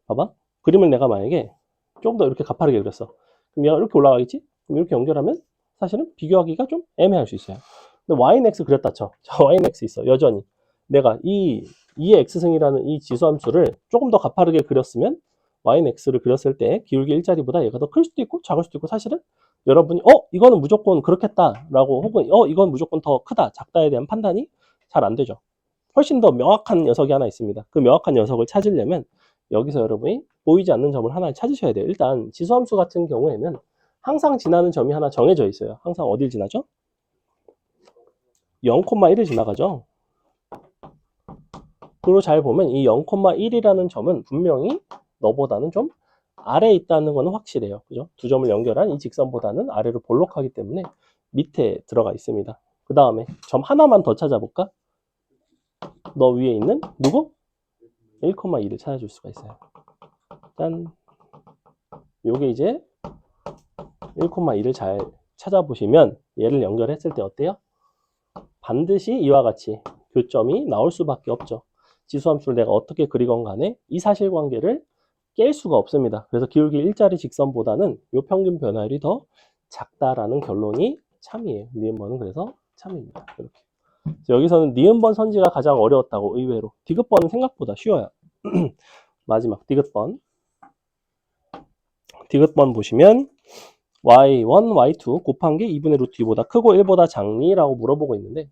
봐봐. 그림을 내가 만약에 좀 더 이렇게 가파르게 그렸어. 그럼 얘가 이렇게 올라가겠지? 그럼 이렇게 연결하면 사실은 비교하기가 좀 애매할 수 있어요. 근데 yx 그렸다 쳐. 자, yx 있어. 여전히 내가 이 2의 x승이라는 이 지수함수를 조금 더 가파르게 그렸으면 yx를 그렸을 때 기울기 일자리보다 얘가 더 클 수도 있고 작을 수도 있고 사실은 여러분이 이거는 무조건 그렇겠다라고 혹은 이건 무조건 더 크다 작다에 대한 판단이 잘 안 되죠. 훨씬 더 명확한 녀석이 하나 있습니다. 그 명확한 녀석을 찾으려면 여기서 여러분이 보이지 않는 점을 하나 찾으셔야 돼요. 일단 지수함수 같은 경우에는 항상 지나는 점이 하나 정해져 있어요. 항상 어딜 지나죠? 0,1을 지나가죠. 그리고 잘 보면 이 0,1이라는 점은 분명히 너보다는 좀 아래에 있다는 건 확실해요. 그죠? 두 점을 연결한 이 직선보다는 아래로 볼록하기 때문에 밑에 들어가 있습니다. 그 다음에 점 하나만 더 찾아볼까? 너 위에 있는 누구? 1,2를 찾아줄 수가 있어요. 짠. 요게 이제 1,2를 잘 찾아보시면 얘를 연결했을 때 어때요? 반드시 이와 같이 교점이 나올 수밖에 없죠. 지수함수를 내가 어떻게 그리건 간에 이 사실관계를 깰 수가 없습니다. 그래서 기울기 일자리 직선보다는 이 평균 변화율이 더 작다라는 결론이 참이에요. 니은번은 그래서 참입니다. 이렇게. 여기서는 니은번 선지가 가장 어려웠다고 의외로. 디귿번은 생각보다 쉬워요. 마지막 디귿번. 디귿번 보시면 y1, y2 곱한 게 2분의 루트 2보다 크고 1보다 작니라고 물어보고 있는데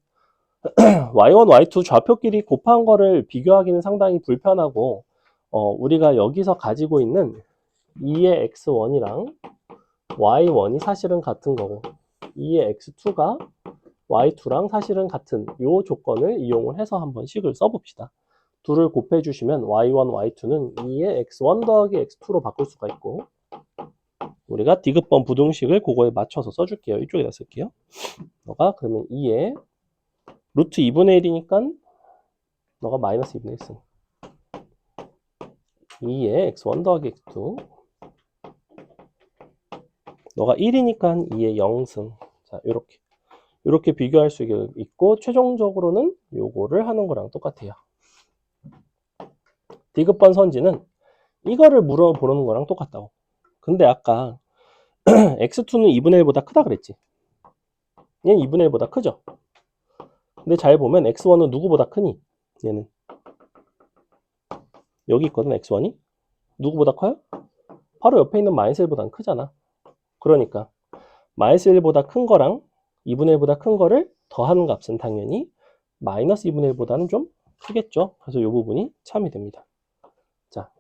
y1, y2 좌표끼리 곱한 거를 비교하기는 상당히 불편하고 우리가 여기서 가지고 있는 2의 x1이랑 y1이 사실은 같은 거고 2의 x2가 y2랑 사실은 같은 요 조건을 이용을 해서 한번 식을 써봅시다. 둘을 곱해주시면 y1, y2는 2의 x1 더하기 x2로 바꿀 수가 있고 우리가 디귿번 부등식을 그거에 맞춰서 써줄게요. 이쪽에다 쓸게요. 너가 그러면 2의 루트 2분의 1이니까 너가 마이너스 2분의 1승 2의 x1 더하기 x2 너가 1이니까 2의 0승 자 이렇게 비교할 수 있고 최종적으로는 요거를 하는 거랑 똑같아요. 디귿번 선지는 이거를 물어보는 거랑 똑같다고. 근데 아까 x2는 2분의 1보다 크다 그랬지. 얘는 2분의 1보다 크죠. 근데 잘 보면 x1은 누구보다 크니? 얘는 여기 있거든 x1이. 누구보다 커요? 바로 옆에 있는 마이너스 1보다는 크잖아. 그러니까 마이너스 1보다 큰 거랑 2분의 1보다 큰 거를 더하는 값은 당연히 마이너스 2분의 1보다는 좀 크겠죠. 그래서 이 부분이 참이 됩니다. 자,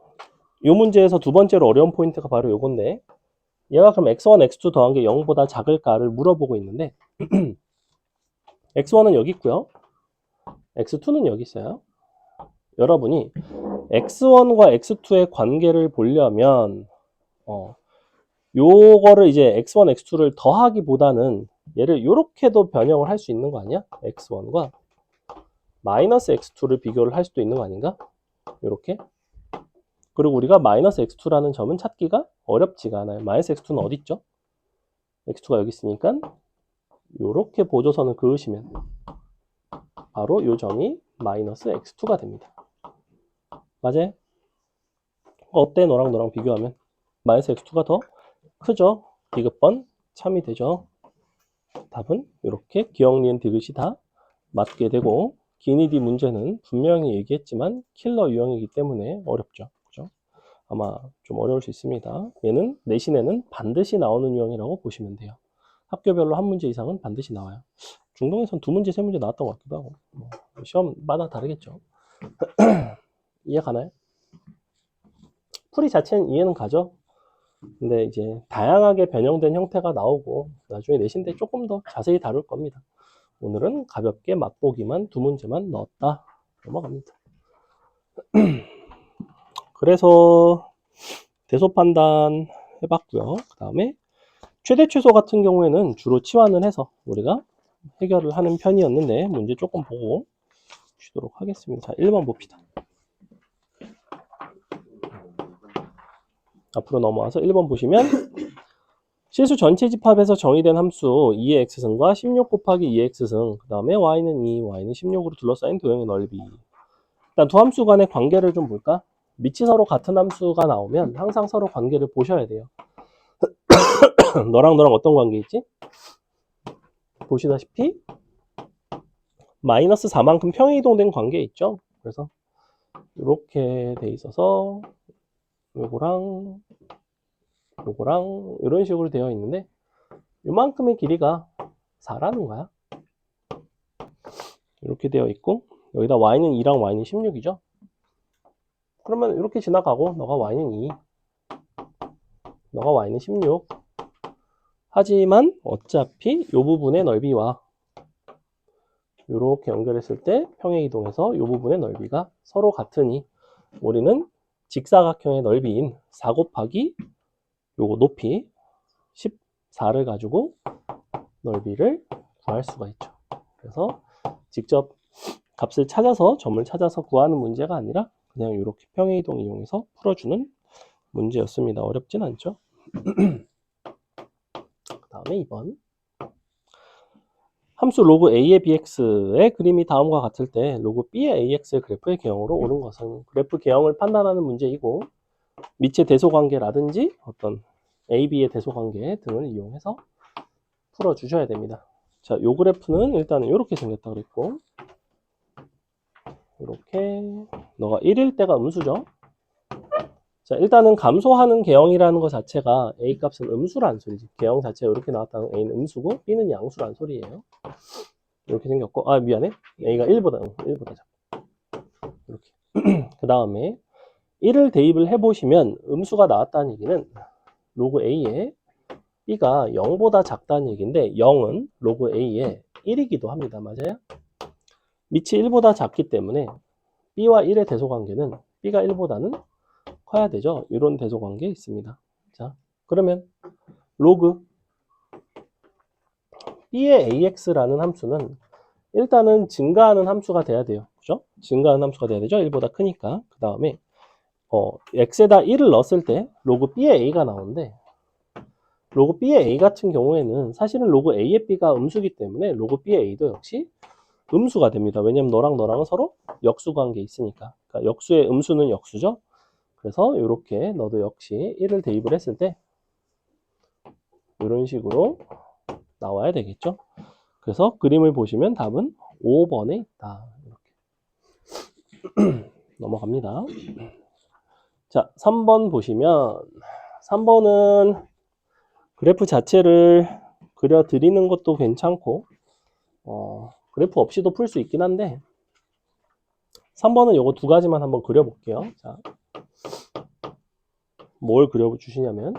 이 문제에서 두 번째로 어려운 포인트가 바로 요건데 얘가 그럼 x1, x2 더한 게 0보다 작을까를 물어보고 있는데 x1은 여기 있고요. x2는 여기 있어요. 여러분이 x1과 x2의 관계를 보려면 요거를 이제 x1, x2를 더하기보다는 얘를 이렇게도 변형을 할 수 있는 거 아니야? x1과 마이너스 x2를 비교를 할 수도 있는 거 아닌가? 이렇게. 그리고 우리가 마이너스 x2라는 점은 찾기가 어렵지가 않아요. 마이너스 x2는 어디 있죠? x2가 여기 있으니까 이렇게 보조선을 그으시면 바로 이 점이 마이너스 x2가 됩니다. 맞아요? 어때? 너랑 비교하면 마이너스 x2가 더 크죠? 디귿번 참이 되죠? 답은 이렇게 기억, 니은, 디귿이 다 맞게 되고 기니디 문제는 분명히 얘기했지만 킬러 유형이기 때문에 어렵죠. 그죠? 아마 좀 어려울 수 있습니다. 얘는 내신에는 반드시 나오는 유형이라고 보시면 돼요. 학교별로 한 문제 이상은 반드시 나와요. 중동에선 두 문제, 세 문제 나왔던 것 같기도 하고 시험마다 다르겠죠. 이해 가나요? 풀이 자체는 이해는 가죠. 근데 이제 다양하게 변형된 형태가 나오고 나중에 내신 때 조금 더 자세히 다룰 겁니다. 오늘은 가볍게 맛보기만 두 문제만 넣었다. 넘어갑니다. 그래서 대소 판단 해봤고요. 그 다음에 최대 최소 같은 경우에는 주로 치환을 해서 우리가 해결을 하는 편이었는데 문제 조금 보고 쉬도록 하겠습니다. 자, 1번 봅시다. 앞으로 넘어와서 1번 보시면 실수 전체 집합에서 정의된 함수 2의 x승과 16 곱하기 2의 x승, 그 다음에 y는 2, y는 16으로 둘러싸인 도형의 넓이. 일단 두 함수 간의 관계를 좀 볼까? 밑이 서로 같은 함수가 나오면 항상 서로 관계를 보셔야 돼요. 너랑 어떤 관계 있지? 보시다시피 마이너스 4만큼 평행이동된 관계 있죠? 그래서 이렇게 돼 있어서 요거랑 이런 식으로 되어 있는데 요만큼의 길이가 4라는 거야. 이렇게 되어 있고 여기다 y는 2랑 y는 16이죠. 그러면 이렇게 지나가고 너가 y는 2, 너가 y는 16. 하지만 어차피 이 부분의 넓이와 이렇게 연결했을 때 평행이동해서 이 부분의 넓이가 서로 같으니 우리는 직사각형의 넓이인 4 곱하기 요거 높이 14를 가지고 넓이를 구할 수가 있죠. 그래서 직접 값을 찾아서 점을 찾아서 구하는 문제가 아니라 그냥 이렇게 평행이동 이용해서 풀어주는 문제였습니다. 어렵진 않죠. 그 다음에 2번 함수 로그 a의 bx의 그림이 다음과 같을 때 로그 b의 ax의 그래프의 개형으로 옳은 것은 그래프 개형을 판단하는 문제이고 밑의 대소관계라든지 어떤 a, b의 대소관계 등을 이용해서 풀어주셔야 됩니다. 자, 요 그래프는 일단은 이렇게 생겼다 그랬고 이렇게 너가 1일 때가 음수죠. 자, 일단은 감소하는 개형이라는 것 자체가 a 값은 음수라는 소리지. 개형 자체가 이렇게 나왔다는 a는 음수고 b는 양수라는 소리예요. 이렇게 생겼고 미안해. a가 1보다 작고 이렇게 그 다음에 1을 대입을 해보시면 음수가 나왔다는 얘기는 로그 a에 b가 0보다 작다는 얘기인데 0은 로그 a의 1이기도 합니다. 맞아요? 밑이 1보다 작기 때문에 b와 1의 대소관계는 b가 1보다는 커야 되죠. 이런 대소관계 있습니다. 자, 그러면 로그 b의 ax라는 함수는 일단은 증가하는 함수가 돼야 돼요. 그죠? 증가하는 함수가 돼야 되죠. 1보다 크니까. 그 다음에 x에다 1을 넣었을 때 로그 b의 a가 나오는데 로그 b의 a 같은 경우에는 사실은 로그 a의 b가 음수기 때문에 로그 b의 a도 역시 음수가 됩니다. 왜냐면 너랑은 서로 역수 관계 있으니까. 그러니까 역수의 음수는 역수죠. 그래서 이렇게 너도 역시 1을 대입을 했을 때 이런 식으로 나와야 되겠죠. 그래서 그림을 보시면 답은 5번에 있다. 이렇게 넘어갑니다. 자, 3번 보시면 3번은 그래프 자체를 그려드리는 것도 괜찮고 그래프 없이도 풀 수 있긴 한데 3번은 요거 두 가지만 한번 그려볼게요. 자, 뭘 그려주시냐면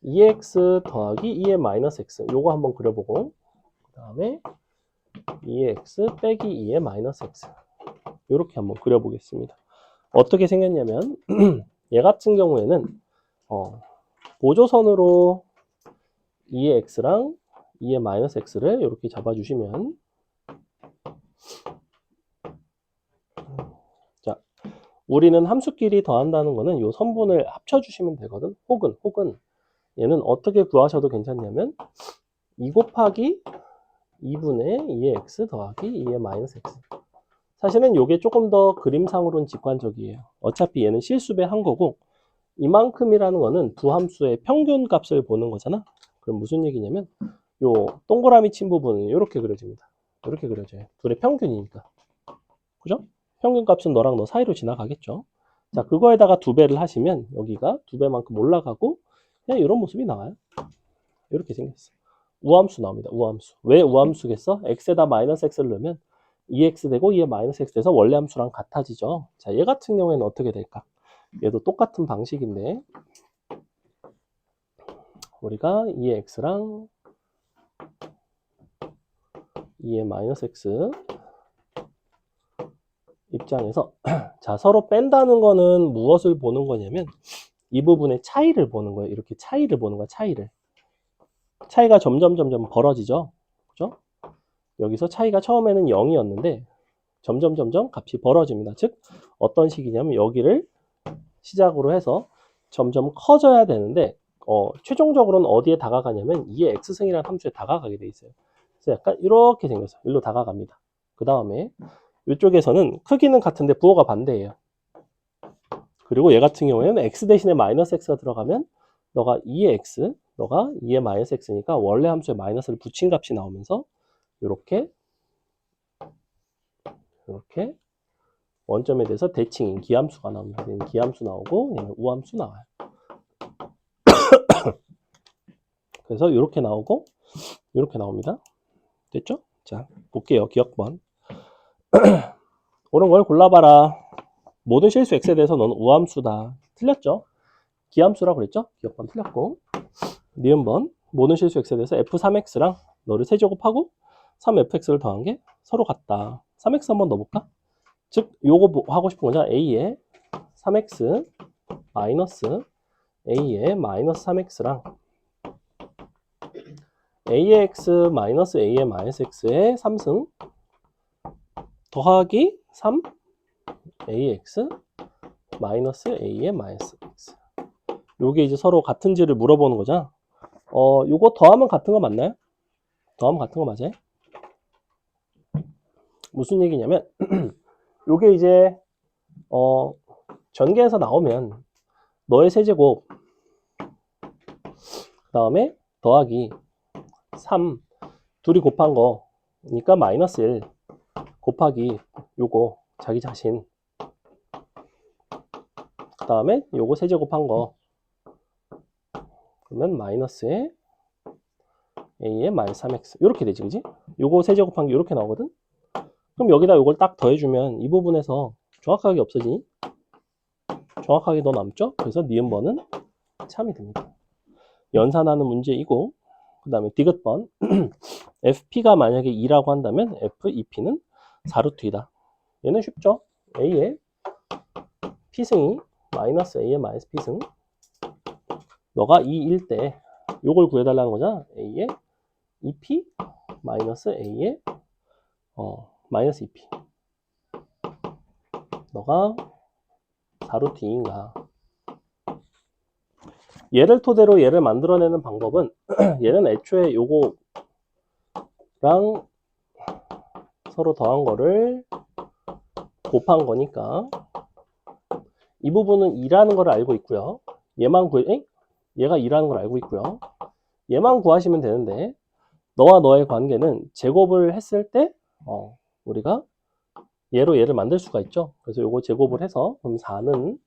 2x 더하기 2의 마이너스 x 요거 한번 그려보고 그 다음에 2의 x 빼기 2의 마이너스 x 요렇게 한번 그려보겠습니다. 어떻게 생겼냐면 얘 같은 경우에는 보조선으로 2의 x랑 2의 마이너스 x를 이렇게 잡아주시면 자, 우리는 함수끼리 더한다는 거는 요 선분을 합쳐주시면 되거든. 혹은 얘는 어떻게 구하셔도 괜찮냐면 2 곱하기 2분의 2의 x 더하기 2의 마이너스 x. 사실은 이게 조금 더 그림상으로는 직관적이에요. 어차피 얘는 실수배 한 거고 이만큼이라는 거는 두 함수의 평균 값을 보는 거잖아. 그럼 무슨 얘기냐면 요 동그라미 친 부분은 이렇게 그려집니다. 이렇게 그려져요. 둘의 평균이니까. 그죠? 평균 값은 너랑 너 사이로 지나가겠죠. 자, 그거에다가 2배를 하시면 여기가 2배만큼 올라가고 그냥 이런 모습이 나와요. 이렇게 생겼어. 우함수 나옵니다. 우함수. 왜 우함수겠어? x에다 마이너스 x를 넣으면 2x 되고 2의 마이너스 x 돼서 원래 함수랑 같아지죠. 자, 얘 같은 경우에는 어떻게 될까? 얘도 똑같은 방식인데 우리가 2의 x랑 2의 마이너스 x 입장에서 자, 서로 뺀다는 거는 무엇을 보는 거냐면 이 부분의 차이를 보는 거예요. 이렇게 차이를 보는 거야. 차이를. 차이가 점점 벌어지죠. 그죠? 여기서 차이가 처음에는 0이었는데 점점 값이 벌어집니다. 즉 어떤 식이냐면 여기를 시작으로 해서 점점 커져야 되는데 최종적으로는 어디에 다가가냐면 2의 x승이라는 함수에 다가가게 돼 있어요. 그래서 약간 이렇게 생겼어요. 일로 다가갑니다. 그 다음에 이쪽에서는 크기는 같은데 부호가 반대예요. 그리고 얘 같은 경우에는 x 대신에 마이너스 x가 들어가면 너가 2의 x, 너가 2의 마이너스 x니까 원래 함수에 마이너스를 붙인 값이 나오면서 이렇게 원점에 대해서 대칭인 기함수가 나옵니다. 얘는 기함수 나오고 얘는 우함수 나와요. 그래서 이렇게 나오고 이렇게 나옵니다. 됐죠? 자, 볼게요. 기억번. 옳은 걸 골라봐라. 모든 실수 x에 대해서 넌 우함수다. 틀렸죠? 기함수라고 그랬죠? 기억번 틀렸고. 니은번. 모든 실수 x에 대해서 f3x랑 너를 세제곱하고 3fx를 더한 게 서로 같다. 3x 한번 넣어볼까? 즉 요거 하고 싶은 거죠. a에 3x 마이너스 a에 마이너스 3x랑 a의 x 마이너스 a의 마이너스 x의 3승 더하기 3 ax 마이너스 a의 마이너스 x. 요게 이제 서로 같은지를 물어보는 거잖아. 요거 더하면 같은 거 맞나요? 더하면 같은 거 맞아요? 무슨 얘기냐면 요게 이제 전개해서 나오면 너의 세제곱 그 다음에 더하기 3 둘이 곱한 거니까 마이너스 1 곱하기 요거 자기 자신 그 다음에 요거 세제곱한 거 그러면 마이너스에 a의 마이너스 3x 이렇게 되지, 그지? 요거 세제곱한 게 이렇게 나오거든. 그럼 여기다 요걸 딱 더해주면 이 부분에서 정확하게 없어지니? 정확하게 더 남죠? 그래서 니은번은 참이 됩니다. 연산하는 문제이고 그 다음에 디귿번 fp가 만약에 2라고 한다면 f2p는 4루트이다. 얘는 쉽죠? a의 p승이 마이너스 a의 마이너스 p승 너가 2일 때 요걸 구해달라는 거잖아. a의 2p 마이너스 a의 마이너스 2p 너가 4루트 2인가. 얘를 토대로 얘를 만들어내는 방법은 얘는 애초에 요거랑 서로 더한 거를 곱한 거니까 이 부분은 2라는 걸 알고 있고요. 얘가 2라는 걸 알고 있고요. 얘만 구하시면 되는데 너와 너의 관계는 제곱을 했을 때 우리가 얘로 얘를 만들 수가 있죠. 그래서 요거 제곱을 해서 그럼 4는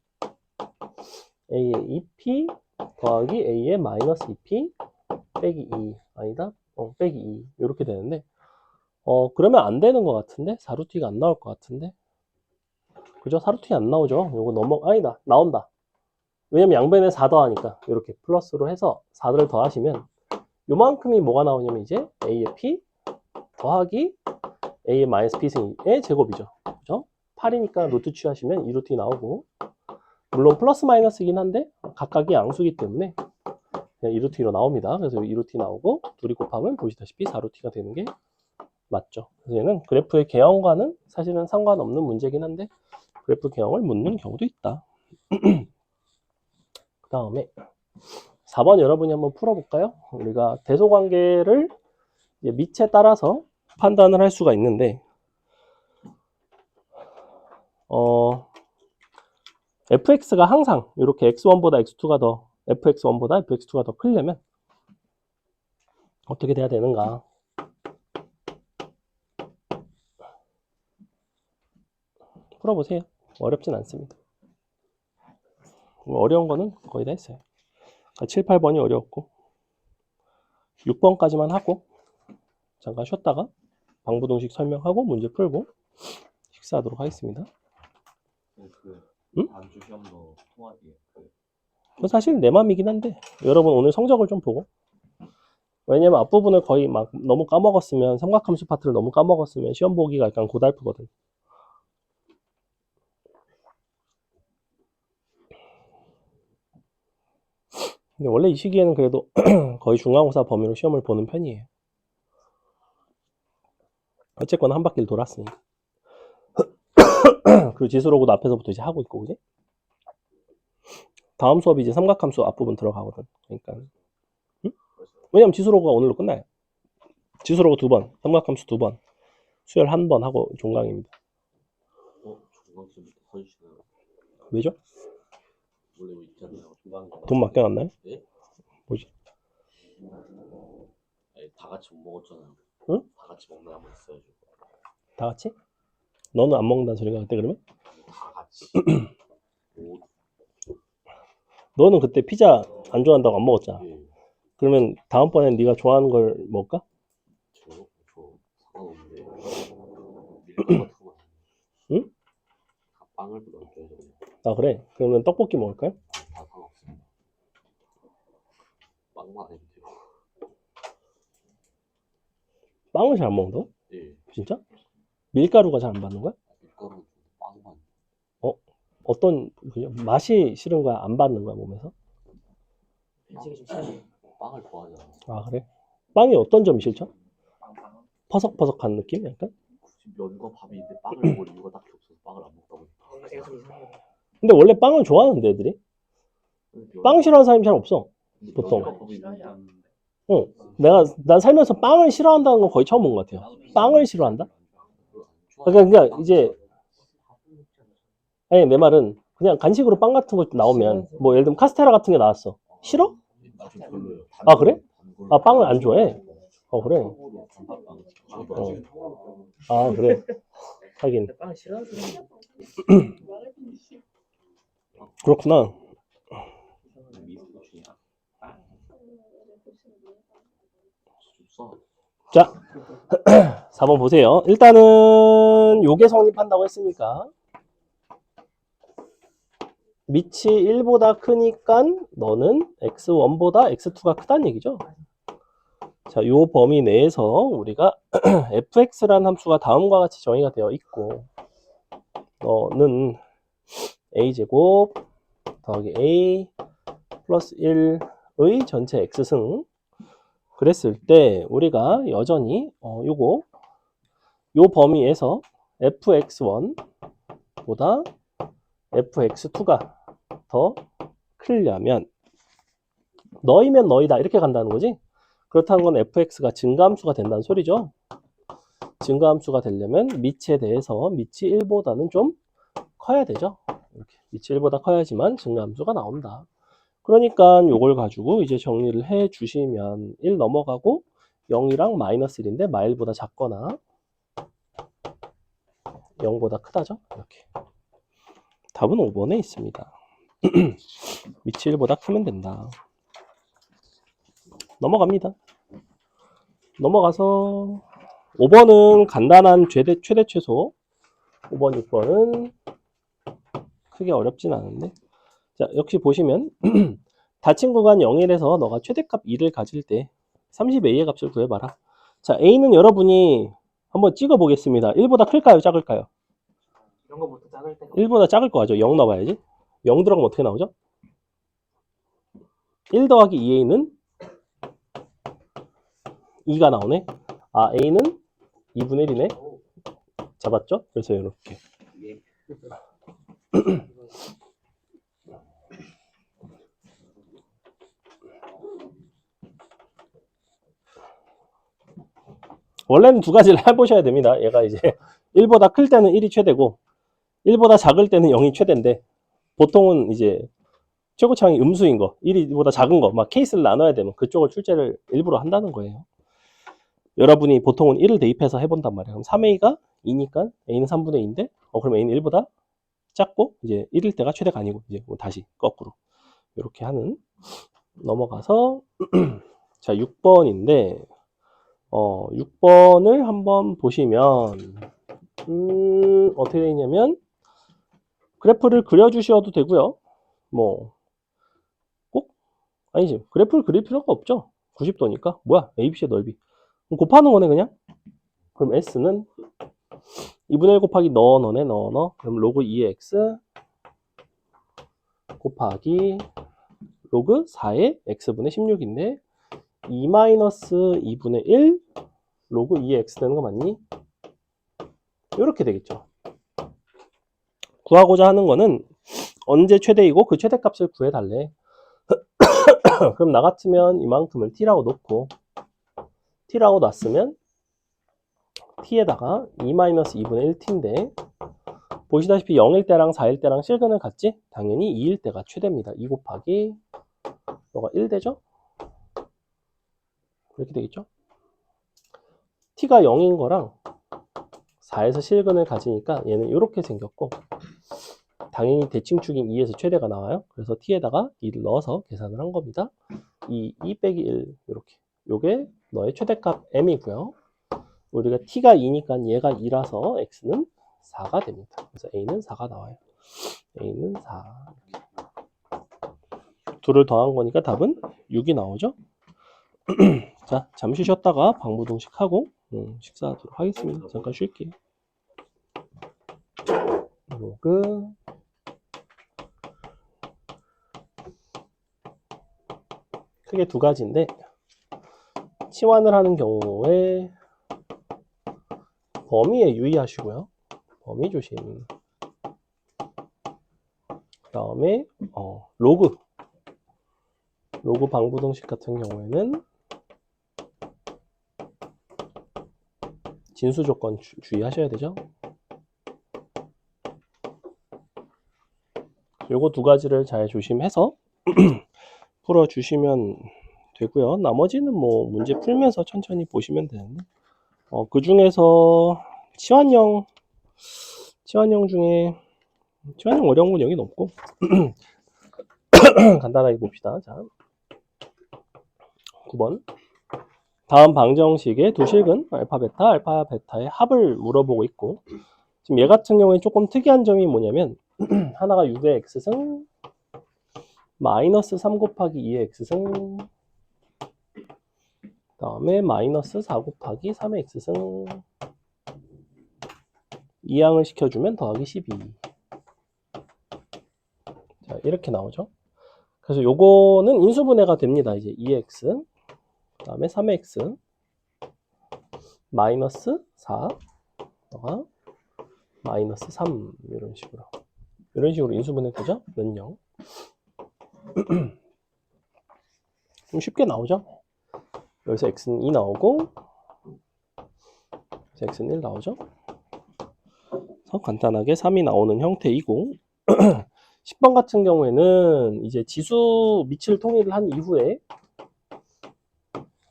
a의 2p 더하기 a의 마이너스 2p 빼기 2 아니다? 빼기 2 이렇게 되는데 그러면 안 되는 것 같은데 4루트가 안 나올 것 같은데 그죠? 4루트가 안 나오죠. 요거 아니다 나온다. 왜냐면 양변에 4 더하니까 이렇게 플러스로 해서 4를 더하시면 요만큼이 뭐가 나오냐면 이제 a의 p 더하기 a의 마이너스 p승의 제곱이죠. 그죠? 8이니까 루트 취하시면 2루트 나오고 물론 플러스 마이너스이긴 한데 각각이 양수이기 때문에 그냥 2루트 2로 나옵니다. 그래서 2루트 나오고 둘이 곱하면 보시다시피 4루트가 되는 게 맞죠. 그래서 얘는 그래프의 개형과는 사실은 상관없는 문제긴 한데 그래프 개형을 묻는 경우도 있다. 그 다음에 4번 여러분이 한번 풀어볼까요? 우리가 대소관계를 밑에 따라서 판단을 할 수가 있는데 fx가 항상 이렇게 x1보다 x2가 더 fx1보다 fx2가 더 크려면 어떻게 돼야 되는가? 풀어보세요. 어렵진 않습니다. 어려운 거는 거의 다 했어요. 7, 8번이 어려웠고 6번까지만 하고 잠깐 쉬었다가 방부동식 설명하고 문제 풀고 식사하도록 하겠습니다. 응? 안주 시험도 통하기 사실 내 맘이긴 한데 여러분 오늘 성적을 좀 보고 왜냐면 앞부분을 거의 막 너무 까먹었으면 삼각함수 파트를 너무 까먹었으면 시험 보기가 약간 고달프거든. 근데 원래 이 시기에는 그래도 거의 중간고사 범위로 시험을 보는 편이에요. 어쨌거나 한 바퀴를 돌았으니까. 그리고 지수로고도 앞에서부터 이제 하고 있고, 그지? 다음 수업이 이제 삼각함수 앞부분 들어가거든. 그러니까. 응? 왜냐면 지수로고가 오늘로 끝나요. 지수로고 2번, 삼각함수 2번, 수열 1번 하고 종강입니다. 중간쯤부터 서주시나요? 왜죠? 원래 뭐 있잖아요. 중간 돈 맡겨놨나요? 네? 뭐지? 아니, 다 같이 못 먹었잖아요. 응? 다 같이 먹는 한번 있어야죠. 다 같이? 너는 안 먹는다는 소리가 그때 그러면? 다 같이. 오, 너는 그때 피자 안 좋아한다고 안 먹었잖아. 예. 그러면 다음번엔 네가 좋아하는 걸 먹을까? 저 상관없는데 밀가루 같은 거 응? 다 빵을 넣어줘야죠. 그냥. 아 그래? 그러면 떡볶이 먹을까요? 다 상관없습니다. 빵만 해도 돼요. 빵을 잘 안 먹는다고? 예. 진짜? 밀가루가 잘 안 받는 거야? 밀가루 빵만. 어떤 맛이 싫은 거야? 안 받는 거야 몸에서? 빵을 좋아하잖아. 아 그래? 빵이 어떤 점이 싫죠? 퍼석퍼석한 느낌? 약간? 굳이 면과 밥이 있는데 빵을 먹을 이유가 딱히 없어서 빵을 안 먹다 보니까. 근데 원래 빵을 좋아하는데 애들이? 빵 싫어하는 사람이 잘 없어. 보통. 응. 난 살면서 빵을 싫어한다는 건 거의 처음 본 것 같아요. 빵을 싫어한다? 그러니까 이제 아니 내 말은 그냥 간식으로 빵 같은 거 나오면 뭐 예를 들면 카스테라 같은 게 나왔어. 싫어? 아 그래? 아 빵을 안 좋아해? 어 그래. 아 그래. 하긴 빵 싫어하는 그렇구나. 자 4번 보세요. 일단은 요게 성립한다고 했으니까 밑이 1보다 크니까 너는 x1보다 x2가 크다는 얘기죠. 자, 요 범위 내에서 우리가 fx라는 함수가 다음과 같이 정의가 되어 있고 너는 a제곱 더하기 a 플러스 1의 전체 x승 그랬을 때 우리가 여전히 요 범위에서 fx1보다 fx2가 더 크려면 너이면 너이다 이렇게 간다는 거지. 그렇다는 건 fx가 증가함수가 된다는 소리죠. 증가함수가 되려면 밑에 대해서 밑이 1보다는 좀 커야 되죠. 이렇게 밑이 1보다 커야지만 증가함수가 나온다. 그러니까 요걸 가지고 이제 정리를 해 주시면 1 넘어가고 0이랑 마이너스 1인데 마일보다 작거나 0보다 크다죠. 이렇게. 답은 5번에 있습니다. 밑이 1보다 크면 된다. 넘어갑니다. 넘어가서 5번은 간단한 최대 최소 5번, 6번은 크게 어렵진 않은데 자 역시 보시면 닫힌 구간 0일에서 너가 최대값 2를 가질 때 30a의 값을 구해봐라. 자 a는 여러분이 한번 찍어 보겠습니다. 1보다 클까요 작을까요? 이런 거부터 작을 때가 1보다 작을 거 같죠. 0 넣어봐야지. 0 들어가면 어떻게 나오죠? 1 더하기 2a는 2가 나오네. 아 a는 2분의 1이네. 잡았죠? 그래서 이렇게 원래는 두 가지를 해보셔야 됩니다. 얘가 이제 1보다 클 때는 1이 최대고 1보다 작을 때는 0이 최대인데 보통은 이제 최고차항이 음수인 거 1보다 작은 거 막 케이스를 나눠야 되면 그쪽을 출제를 일부러 한다는 거예요. 여러분이 보통은 1을 대입해서 해본단 말이에요. 그럼 3a가 2니까 a는 3분의 2인데 그럼 a는 1보다 작고 이제 1일 때가 최대가 아니고 이제 다시 거꾸로 이렇게 하는 넘어가서 자 6번인데 6번을 한번 보시면 어떻게 되어 있냐면 그래프를 그려주셔도 되고요. 뭐 꼭 아니지 그래프를 그릴 필요가 없죠. 90도니까 뭐야 ABC의 넓이 그럼 곱하는 거네 그냥. 그럼 S는 2분의 1 곱하기 너네 그럼 로그 2의 X 곱하기 로그 4의 x분의 16인데 2 마이너스 2분의 1 로그 2의 x 되는 거 맞니? 이렇게 되겠죠. 구하고자 하는 거는 언제 최대이고 그 최대값을 구해달래. 그럼 나 같으면 이만큼을 t라고 놓고 t라고 놨으면 t에다가 2-2분의 1t인데 보시다시피 0일 때랑 4일 때랑 실근은 같지? 당연히 2일 때가 최대입니다. 2 곱하기 너가 1 되죠? 이렇게 되겠죠? t가 0인 거랑 4에서 실근을 가지니까 얘는 이렇게 생겼고 당연히 대칭축인 2에서 최대가 나와요. 그래서 t에다가 2를 넣어서 계산을 한 겁니다. 2 빼기 1 이렇게. 요게 너의 최대값 m이고요. 우리가 t가 2니까 얘가 2라서 x는 4가 됩니다. 그래서 a는 4가 나와요. a는 4. 둘을 더한 거니까 답은 6이 나오죠. 자, 잠시 쉬었다가 방부동식 하고 식사하도록 하겠습니다. 잠깐 쉴게요. 로그 크게 두 가지인데 치환을 하는 경우에 범위에 유의하시고요. 범위 조심. 그 다음에 로그 방부동식 같은 경우에는 진수 조건 주의하셔야 되죠. 요거 두 가지를 잘 조심해서 풀어주시면 되고요. 나머지는 뭐 문제 풀면서 천천히 보시면 되는데 그 중에서 치환형 중에 치환형 어려운 건 여긴 없고 간단하게 봅시다. 자, 9번 다음 방정식의 두 실근 알파 베타의 합을 물어보고 있고 지금 얘 같은 경우에 조금 특이한 점이 뭐냐면 하나가 6의 x승 마이너스 3 곱하기 2의 x승 그 다음에 마이너스 4 곱하기 3의 x승 이항을 시켜주면 더하기 12 자, 이렇게 나오죠. 그래서 요거는 인수분해가 됩니다. 이제 2x 그 다음에 3x 마이너스 4 마이너스 3 이런 식으로 인수분해 되죠. 는 0 좀 쉽게 나오죠. 여기서 x는 2 나오고 x는 1 나오죠. 그래서 간단하게 3이 나오는 형태이고 10번 같은 경우에는 이제 지수 밑을 통일을 한 이후에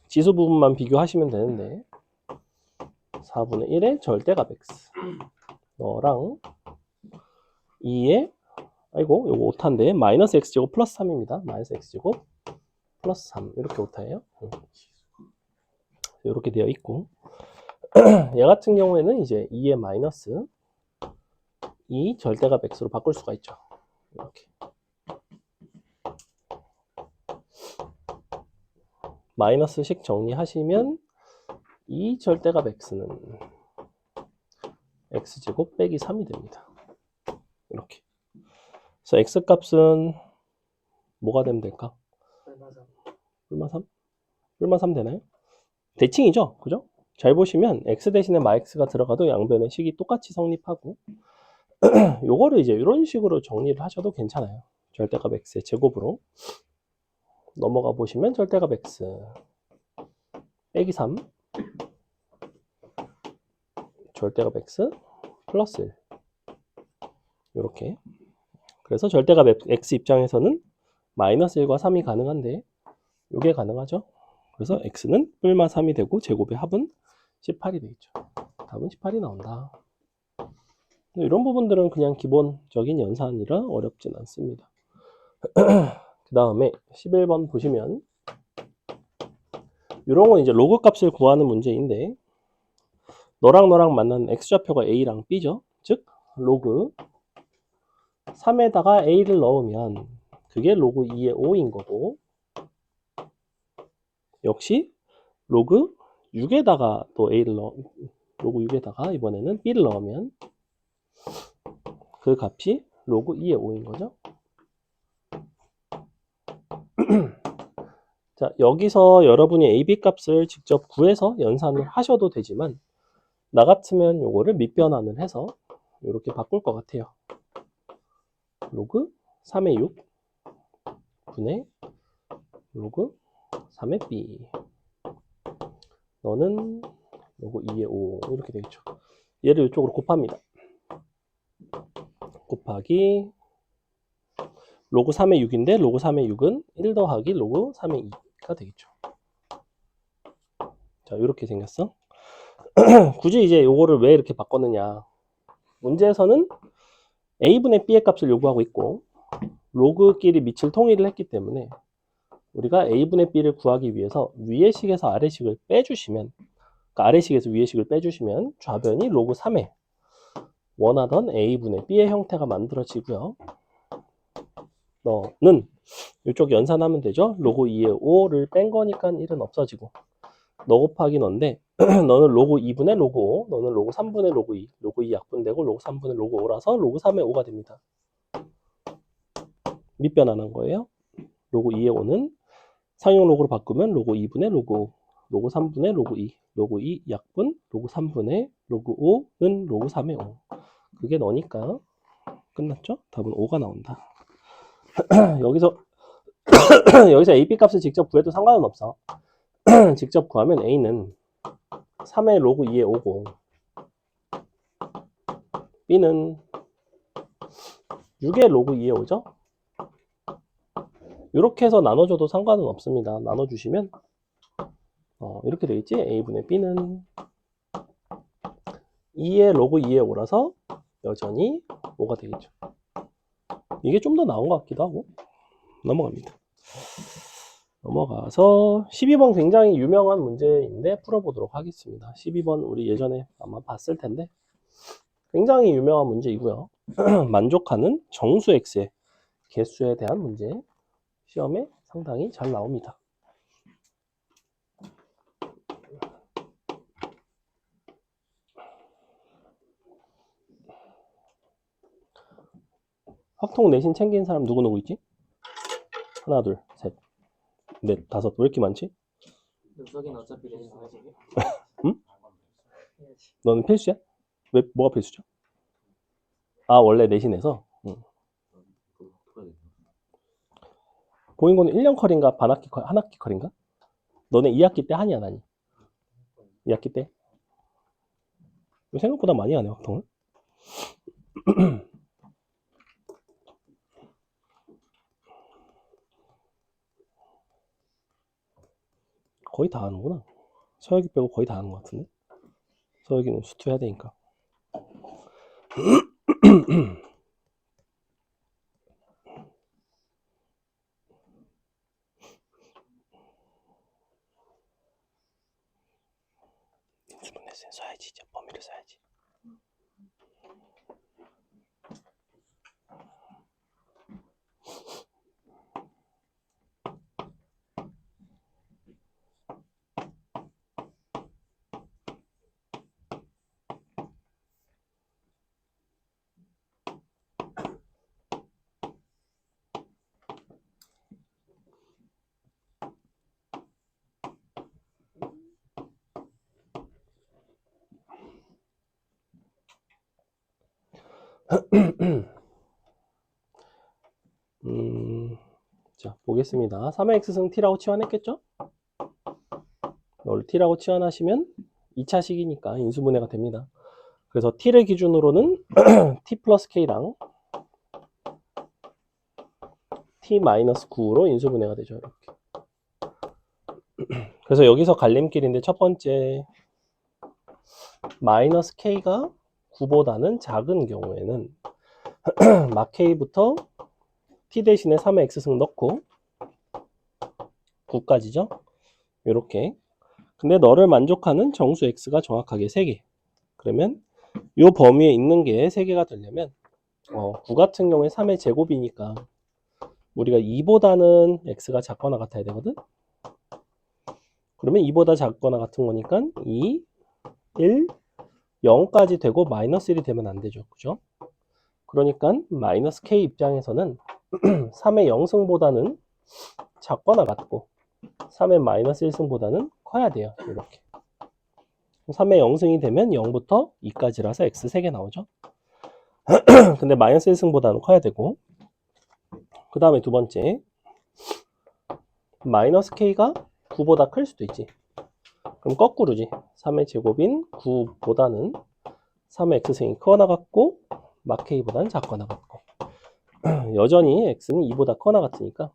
지수 부분만 비교하시면 되는데 4분의 1의 절대값 x 너랑 2의 아이고 요거 오타인데 마이너스 x제곱 플러스 3입니다. 마이너스 x제곱 플러스 3 이렇게 오타예요. 이렇게 되어 있고 얘 같은 경우에는 이제 2의 마이너스 2 절대값 x로 바꿀 수가 있죠. 이렇게 마이너스식 정리하시면 2 절대값 x는 x제곱 빼기 3이 됩니다. 이렇게. 그래서 x값은 뭐가 되면 될까? 뿔마 3? 뿔마 3 되나요? 대칭이죠? 그죠? 잘 보시면 x 대신에 마x가 들어가도 양변의 식이 똑같이 성립하고 요거를 이제 이런 식으로 정리를 하셔도 괜찮아요. 절대값 x의 제곱으로 넘어가 보시면 절대값 x 빼기 3 절대값 x 플러스 1 이렇게. 그래서 절대값 x 입장에서는 마이너스 1과 3이 가능한데 이게 가능하죠. 그래서 x는 뿔마 3이 되고 제곱의 합은 18이 되겠죠. 답은 18이 나온다. 이런 부분들은 그냥 기본적인 연산이라 어렵진 않습니다. 그 다음에 11번 보시면 이런 건 이제 로그 값을 구하는 문제인데 너랑 만나는 x좌표가 a랑 b죠. 즉 로그 3에다가 a를 넣으면 그게 로그 2의 5인 거고 역시 로그 6에다가 또 a를 로그 6에다가 이번에는 b를 넣으면 그 값이 로그 2의 5인 거죠. 자, 여기서 여러분이 AB 값을 직접 구해서 연산을 하셔도 되지만 나 같으면 요거를 밑변환을 해서 이렇게 바꿀 것 같아요. 로그 3의 6 분의 로그 3의 b 너는 로그 2의 5 이렇게 되겠죠. 얘를 이쪽으로 곱합니다. 곱하기 로그 3의 6인데 로그 3의 6은 1 더하기 로그 3의 2가 되겠죠. 자, 이렇게 생겼어. 굳이 이제 요거를 왜 이렇게 바꿨느냐. 문제에서는 a분의 b의 값을 요구하고 있고 로그끼리 밑을 통일을 했기 때문에 우리가 a분의 b를 구하기 위해서 위의 식에서 아래 식을 빼주시면, 그러니까 아래 식에서 위의 식을 빼주시면 좌변이 로그 3의 원하던 a분의 b의 형태가 만들어지고요. 너는 이쪽 연산하면 되죠. 로그 2의 5를 뺀 거니까 1은 없어지고 너 곱하기 너인데 너는 로그 2분의 로그 5, 너는 로그 3분의 로그 2, 로그 2 약분되고 로그 3분의 로그 5라서 로그 3의 5가 됩니다. 밑변환한 거예요. 로그 2의 5는 상용 로그로 바꾸면 로그 2분의 로그 5, 로그 3분의 로그 2, 로그 2 약분, 로그 3분의 로그 5는 로그 3의 5. 그게 너니까 끝났죠? 답은 5가 나온다. 여기서 AB 값을 직접 구해도 상관은 없어. 직접 구하면 A는 3의 로그 2의 5고 B는 6의 로그 2의 5죠? 이렇게 해서 나눠줘도 상관은 없습니다. 나눠주시면 이렇게 되겠지? A분의 B는 2의 로그 2의 5라서 여전히 5가 되겠죠. 이게 좀 더 나은 것 같기도 하고. 넘어갑니다. 넘어가서 12번 굉장히 유명한 문제인데 풀어보도록 하겠습니다. 12번 우리 예전에 아마 봤을 텐데 굉장히 유명한 문제이고요. 만족하는 정수 x의 개수에 대한 문제, 시험에 상당히 잘 나옵니다. 확통 내신 챙긴 사람 누구 있지? 하나, 둘, 셋, 넷, 다섯. 왜 이렇게 많지? 윤석이는 어차피 내신 가야지. 응? 너는 필수야? 왜, 뭐가 필수죠? 아, 원래 내신에서? 응. 보인 거는 1년 컬인가 반학기 컬, 한 학기 컬인가? 너네 2학기 때 하니 안 하니? 2학기 때? 생각보다 많이 하네, 확통을. 거의 다 하는구나. 서혁이 빼고 거의 다 하는 것 같은데? 서혁이는 수투해야 되니까. 인수분해서 써야지, 이제 범위를 써야지. 자, 보겠습니다. 3의 x승 t라고 치환했겠죠? 이걸 t라고 치환하시면 2차식이니까 인수분해가 됩니다. 그래서 t를 기준으로는 t 플러스 k랑 t 마이너스 9로 인수분해가 되죠. 이렇게. 그래서 여기서 갈림길인데 첫 번째 마이너스 k가 9보다는 작은 경우에는 막 k부터 t 대신에 3의 x승 넣고 9까지죠. 이렇게. 근데 너를 만족하는 정수 x가 정확하게 3개. 그러면 이 범위에 있는 게 3개가 되려면 9 같은 경우에 3의 제곱이니까 우리가 2보다는 x가 작거나 같아야 되거든. 그러면 2보다 작거나 같은 거니까 2, 1, 0까지 되고 마이너스 1이 되면 안 되죠. 그죠? 그러니까 마이너스 k 입장에서는 3의 0승보다는 작거나 같고 3의 마이너스 1승보다는 커야 돼요. 이렇게 3의 0승이 되면 0부터 2까지라서 x 3개 나오죠. 근데 마이너스 1승보다는 커야 되고, 그 다음에 두 번째 마이너스 k가 9보다 클 수도 있지. 그럼 거꾸로지. 3의 제곱인 9보다는 3의 x승이 커나 같고 막 k보다는 작거나 같고 여전히 x는 2보다 커나 같으니까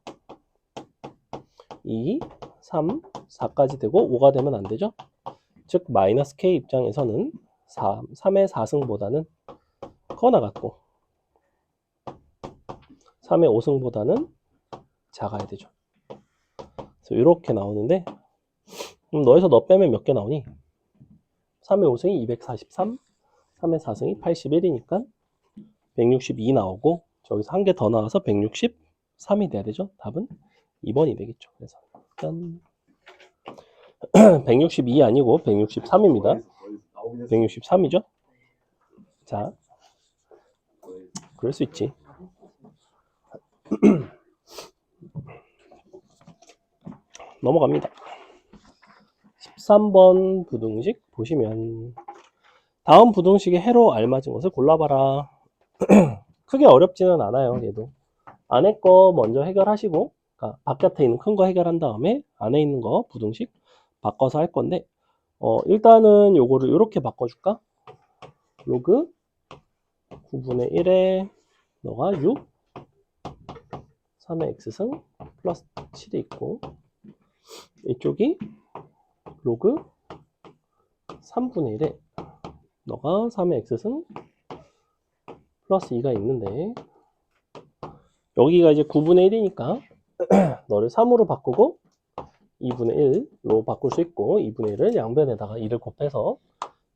2, 3, 4까지 되고 5가 되면 안 되죠. 즉 마이너스 k 입장에서는 3의 4승보다는 커나 같고 3의 5승보다는 작아야 되죠. 그래서 이렇게 나오는데 그럼 너에서 너 빼면 몇 개 나오니? 3의 5승이 243, 3의 4승이 81이니까 162 나오고 저기서 한 개 더 나와서 163이 돼야 되죠. 답은 2번이 되겠죠. 그래서 일단 162 아니고 163입니다. 163이죠. 자, 그럴 수 있지. 넘어갑니다. 13번 부등식 보시면 다음 부등식의 해로 알맞은 것을 골라봐라. 크게 어렵지는 않아요. 얘도 안에 거 먼저 해결하시고, 그러니까 바깥에 있는 큰 거 해결한 다음에 안에 있는 거 부등식 바꿔서 할 건데, 일단은 요거를 이렇게 바꿔줄까? 로그 9분의 1에 너가 6, 3의 x승 플러스 7이 있고, 이쪽이 로그 3분의 1에 너가 3의 x승 플러스 2가 있는데, 여기가 이제 9분의 1이니까 너를 3으로 바꾸고 2분의 1로 바꿀 수 있고 2분의 1을 양변에다가 2를 곱해서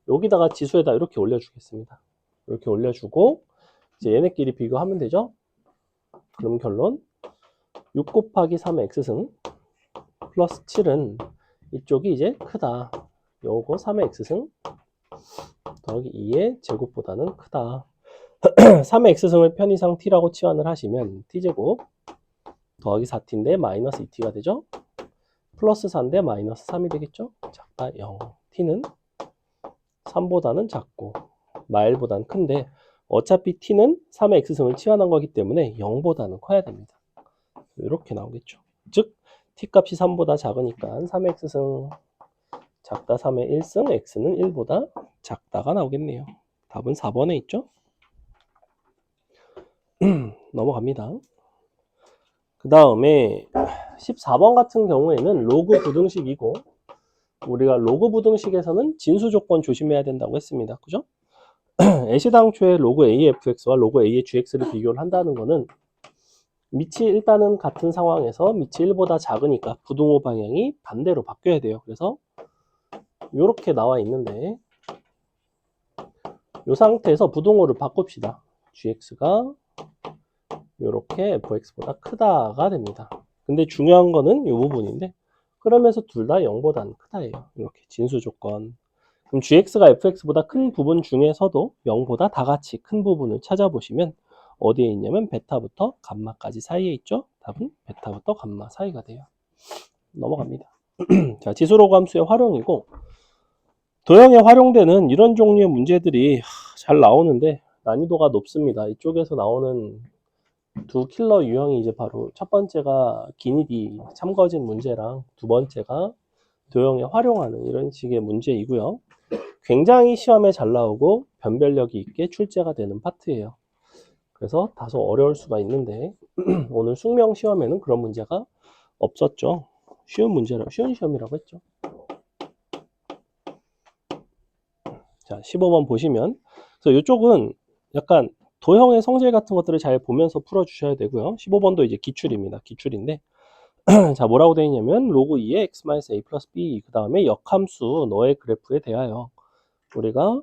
여기다가 지수에다 이렇게 올려주겠습니다. 이렇게 올려주고 이제 얘네끼리 비교하면 되죠. 그럼 결론 6 곱하기 3의 x승 플러스 7은 이쪽이 이제 크다. 요거 3의 x승 더하기 2의 제곱보다는 크다. 3의 x승을 편의상 t라고 치환을 하시면 t제곱 더하기 4t인데 마이너스 2t가 되죠. 플러스 4인데 마이너스 3이 되겠죠. 작다 0. t는 3보다는 작고 마일보다는 큰데 어차피 t는 3의 x승을 치환한 거기 때문에 0보다는 커야 됩니다. 이렇게 나오겠죠. 즉 t 값이 3보다 작으니까 3의 x승 작다 3의 1승 x는 1보다 작다가 나오겠네요. 답은 4번에 있죠. 넘어갑니다. 그 다음에 14번 같은 경우에는 로그 부등식이고 우리가 로그 부등식에서는 진수 조건 조심해야 된다고 했습니다. 그죠? 애시당초에 로그 AFX와 로그 A의 GX를 비교를 한다는 거는 밑이 일단은 같은 상황에서 밑이 1보다 작으니까 부등호 방향이 반대로 바뀌어야 돼요. 그래서 이렇게 나와 있는데 이 상태에서 부등호를 바꿉시다. GX가 이렇게 fx보다 크다가 됩니다. 근데 중요한 거는 이 부분인데 그러면서 둘 다 0보다는 크다예요. 이렇게 진수 조건. 그럼 gx가 fx보다 큰 부분 중에서도 0보다 다 같이 큰 부분을 찾아보시면 어디에 있냐면 베타부터 감마까지 사이에 있죠. 답은 베타부터 감마 사이가 돼요. 넘어갑니다. 자, 지수로그 함수의 활용이고 도형에 활용되는 이런 종류의 문제들이 잘 나오는데 난이도가 높습니다. 이쪽에서 나오는 두 킬러 유형이 이제 바로 첫 번째가 기니디 참거진 문제랑 두 번째가 도형에 활용하는 이런 식의 문제이고요. 굉장히 시험에 잘 나오고 변별력이 있게 출제가 되는 파트예요. 그래서 다소 어려울 수가 있는데 오늘 숙명 시험에는 그런 문제가 없었죠. 쉬운 문제라 쉬운 시험이라고 했죠. 자, 15번 보시면 그래서 이쪽은 약간 도형의 성질 같은 것들을 잘 보면서 풀어주셔야 되고요. 15번도 이제 기출입니다. 기출인데 자, 뭐라고 되어 있냐면 로그 2의 x-a 플러스 b 그 다음에 역함수 너의 그래프에 대하여 우리가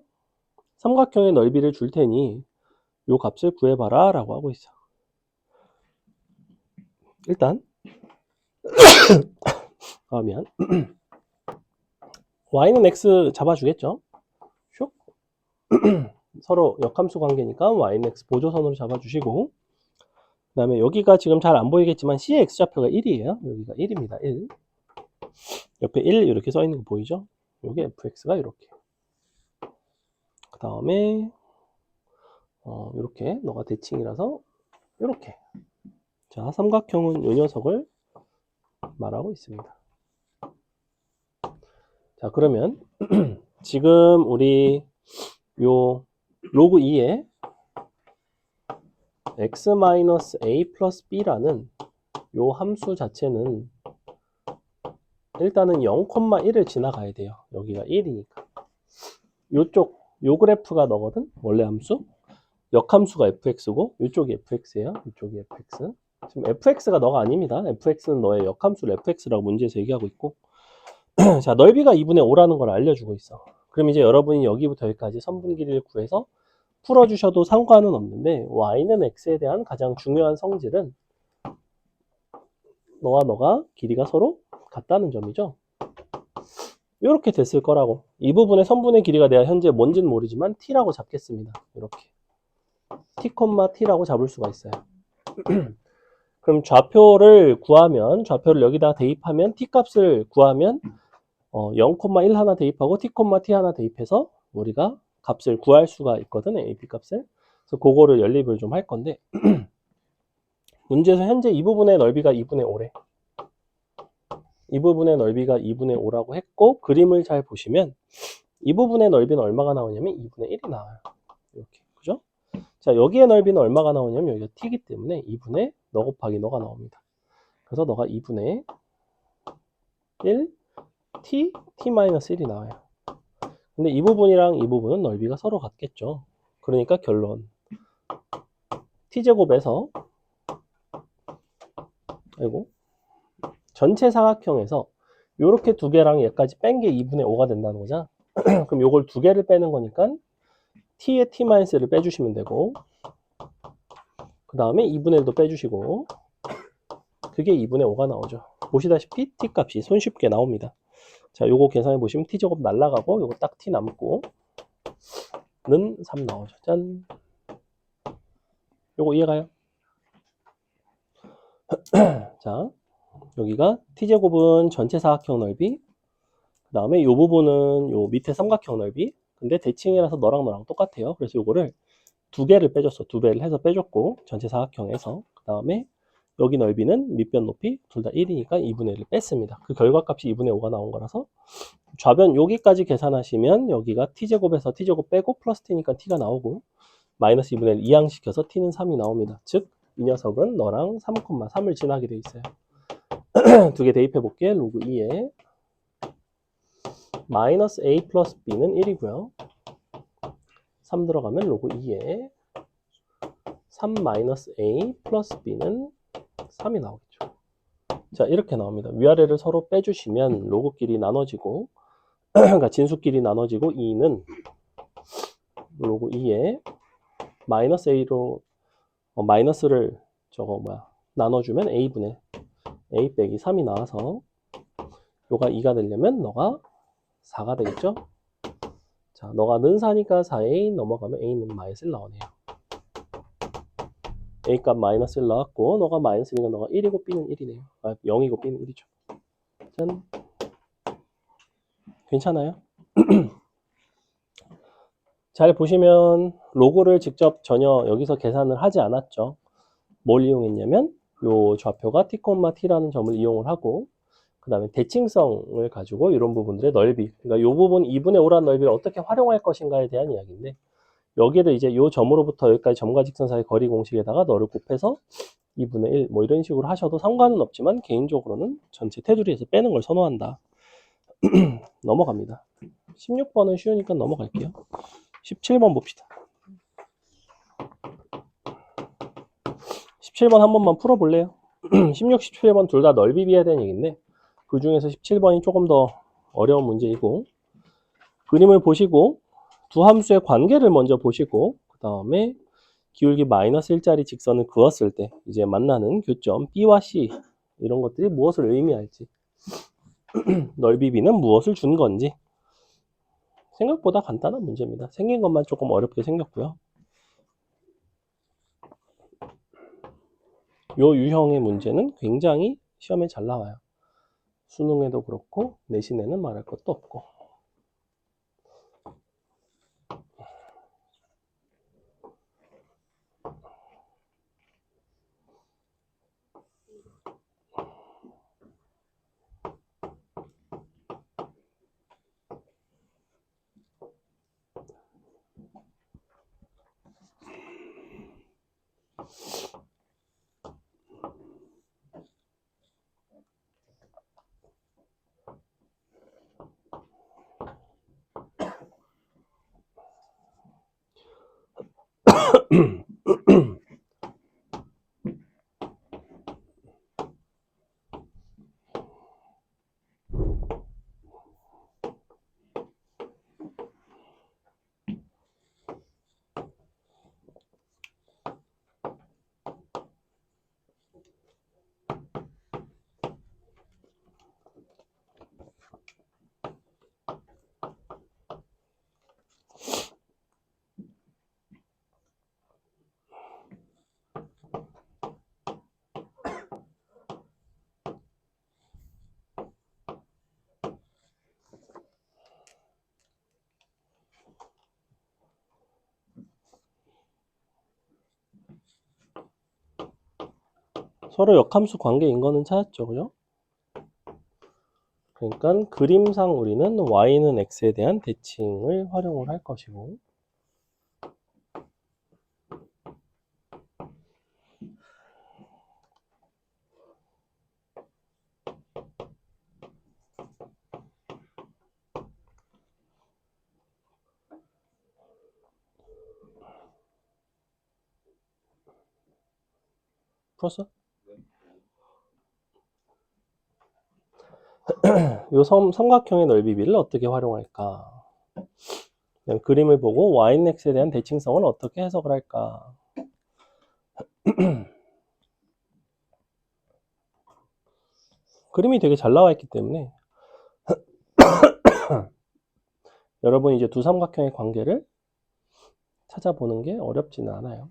삼각형의 넓이를 줄 테니 요 값을 구해봐라 라고 하고 있어. 일단 그러면 y는 x 잡아주겠죠. 슉 서로 역함수 관계니까 y는 x 보조선으로 잡아주시고 그 다음에 여기가 지금 잘 안 보이겠지만 C의 X좌표가 1이에요. 여기가 1입니다. 1. 옆에 1 이렇게 써 있는 거 보이죠? 여기 fx가 이렇게. 그 다음에 이렇게 너가 대칭이라서 이렇게. 자, 삼각형은 이 녀석을 말하고 있습니다. 자, 그러면 지금 우리 요 로그 2에 x-a 플러스 b라는 요 함수 자체는 일단은 0,1을 지나가야 돼요. 여기가 1이니까. 요쪽 요 그래프가 너거든. 원래 함수. 역함수가 fx고 요쪽이 fx예요. 이쪽이 fx. 지금 fx가 너가 아닙니다. fx는 너의 역함수를 fx라고 문제에서 얘기하고 있고 자, 넓이가 2분의 5라는 걸 알려주고 있어. 그럼 이제 여러분이 여기부터 여기까지 선분 길이를 구해서 풀어주셔도 상관은 없는데 y는 x에 대한 가장 중요한 성질은 너가 길이가 서로 같다는 점이죠. 이렇게 됐을 거라고. 이 부분의 선분의 길이가 내가 현재 뭔지는 모르지만 t라고 잡겠습니다. 이렇게 t, t라고 잡을 수가 있어요. 그럼 좌표를 구하면 좌표를 여기다 대입하면 t 값을 구하면 0,1 하나 대입하고 t, t 하나 대입해서 우리가 값을 구할 수가 있거든. AP 값을. 그래서 그거를 연립을 좀 할 건데 문제에서 현재 이 부분의 넓이가 2분의 5래. 이 부분의 넓이가 2분의 5라고 했고 그림을 잘 보시면 이 부분의 넓이는 얼마가 나오냐면 2분의 1이 나와요. 이렇게. 그죠? 자, 여기의 넓이는 얼마가 나오냐면 여기가 t이기 때문에 2분의 너 곱하기 너가 나옵니다. 그래서 너가 2분의 1 t-1이 나와요. 근데 이 부분이랑 이 부분은 넓이가 서로 같겠죠. 그러니까 결론 t제곱에서 전체 사각형에서 요렇게 두 개랑 얘까지 뺀 게 2분의 5가 된다는 거죠. 그럼 요걸 두 개를 빼는 거니까 t의 t-를 빼주시면 되고 그 다음에 2분의 1도 빼주시고 그게 2분의 5가 나오죠. 보시다시피 t 값이 손쉽게 나옵니다. 자, 요거 계산해 보시면 t제곱 날라가고 요거 딱 t 남고 는 3 나오죠. 짠. 요거 이해가요? 자, 여기가 t제곱은 전체 사각형 넓이 그 다음에 요 부분은 요 밑에 삼각형 넓이 근데 대칭이라서 너랑 똑같아요. 그래서 요거를 두 개를 빼줬어. 두 배를 해서 빼줬고 전체 사각형에서 그 다음에 여기 넓이는 밑변 높이 둘 다 1이니까 2분의 1을 뺐습니다. 그 결과값이 2분의 5가 나온 거라서 좌변 여기까지 계산하시면 여기가 t제곱에서 t제곱 빼고 플러스 t니까 t가 나오고 마이너스 2분의 1 이항시켜서 t는 3이 나옵니다. 즉 이 녀석은 너랑 3,3을 지나게 돼 있어요. 두 개 대입해 볼게. 로그 2에 마이너스 a 플러스 b는 1이고요. 3 들어가면 로그 2에 3 마이너스 a 플러스 b는 3이 나오겠죠. 자, 이렇게 나옵니다. 위아래를 서로 빼주시면 로그끼리 나눠지고 그러니까 진수끼리 나눠지고 2는 로그 2에 마이너스 a로 마이너스를 나눠주면 a분의 a 빼기 3이 나와서 요가 2가 되려면 너가 4가 되겠죠? 자, 너가 는 4니까 4a 넘어가면 a는 마이너스 1 나오네요. a 값 마이너스 1 나왔고 너가 마이너스 1이니까 너가 1이고 b는 1이네요. 아, 0이고 b는 1이죠. 짠. 괜찮아요? 잘 보시면 로그를 직접 전혀 여기서 계산을 하지 않았죠. 뭘 이용했냐면 요 좌표가 t, t라는 점을 이용을 하고 그 다음에 대칭성을 가지고 이런 부분들의 넓이 그러니까 요 부분 2분의 5라는 넓이를 어떻게 활용할 것인가에 대한 이야기인데 여기를 이제 요 점으로부터 여기까지 점과 직선 사이 거리 공식에다가 너를 곱해서 2분의 1 뭐 이런 식으로 하셔도 상관은 없지만 개인적으로는 전체 테두리에서 빼는 걸 선호한다. 넘어갑니다. 16번은 쉬우니까 넘어갈게요. 17번 봅시다. 17번 한 번만 풀어볼래요? 16, 17번 둘 다 넓이 비해야 되는 얘기인데 그 중에서 17번이 조금 더 어려운 문제이고 그림을 보시고 두 함수의 관계를 먼저 보시고 그 다음에 기울기 마이너스 1짜리 직선을 그었을 때 이제 만나는 교점 B와 C 이런 것들이 무엇을 의미할지 넓이 B는 무엇을 준 건지 생각보다 간단한 문제입니다. 생긴 것만 조금 어렵게 생겼고요. 요 유형의 문제는 굉장히 시험에 잘 나와요. 수능에도 그렇고 내신에는 말할 것도 없고. 서로 역함수 관계인 거는 찾았죠, 그죠? 그러니까 그림상 우리는 y는 x에 대한 대칭을 활용을 할 것이고, 풀었어? 요 삼각형의 넓이 비를 어떻게 활용할까? 그다음에 그림을 보고 y는 x에 대한 대칭성을 어떻게 해석을 할까? 그림이 되게 잘 나와 있기 때문에 여러분 이제 두 삼각형의 관계를 찾아보는 게 어렵지는 않아요.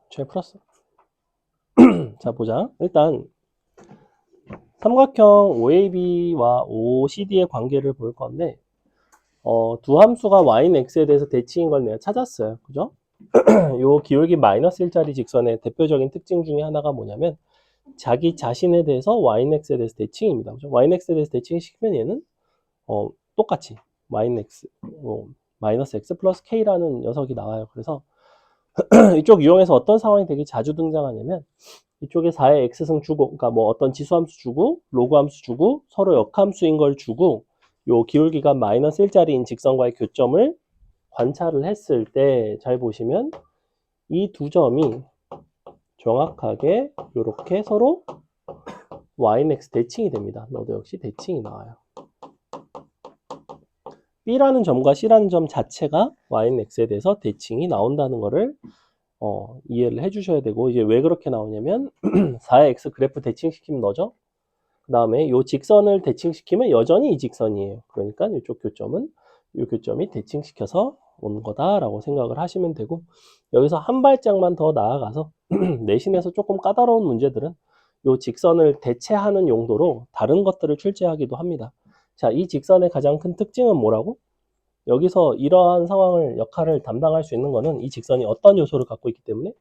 잘 풀었어. 자, 보자. 일단 삼각형 OAB와 OCD의 관계를 볼 건데 두 함수가 y는 x에 대해서 대칭인 걸 내가 찾았어요. 그죠? 요 기울기 마이너스 1짜리 직선의 대표적인 특징 중에 하나가 뭐냐면 자기 자신에 대해서 y는 x에 대해서 대칭입니다. 그죠? y는 x에 대해서 대칭시키면 얘는 똑같이 y는 x 마이너스 x 플러스 k라는 녀석이 나와요. 그래서 이쪽 유형에서 어떤 상황이 되게 자주 등장하냐면 이쪽에 4의 x승 주고, 그러니까 뭐 어떤 지수함수 주고, 로그함수 주고, 서로 역함수인 걸 주고, 요 기울기가 마이너스 1짜리인 직선과의 교점을 관찰을 했을 때 잘 보시면 이 두 점이 정확하게 이렇게 서로 y는 x 대칭이 됩니다. 너도 역시 대칭이 나와요. B라는 점과 C라는 점 자체가 y는 x에 대해서 대칭이 나온다는 거를 이해를 해주셔야 되고, 이제 왜 그렇게 나오냐면 4의 x 그래프 대칭시키면 너죠? 그 다음에 이 직선을 대칭시키면 여전히 이 직선이에요. 그러니까 이쪽 교점은 이 교점이 대칭시켜서 온 거다라고 생각을 하시면 되고, 여기서 한 발짝만 더 나아가서 내신에서 조금 까다로운 문제들은 이 직선을 대체하는 용도로 다른 것들을 출제하기도 합니다. 자, 이 직선의 가장 큰 특징은 뭐라고? 여기서 이러한 상황을 역할을 담당할 수 있는 거는 이 직선이 어떤 요소를 갖고 있기 때문에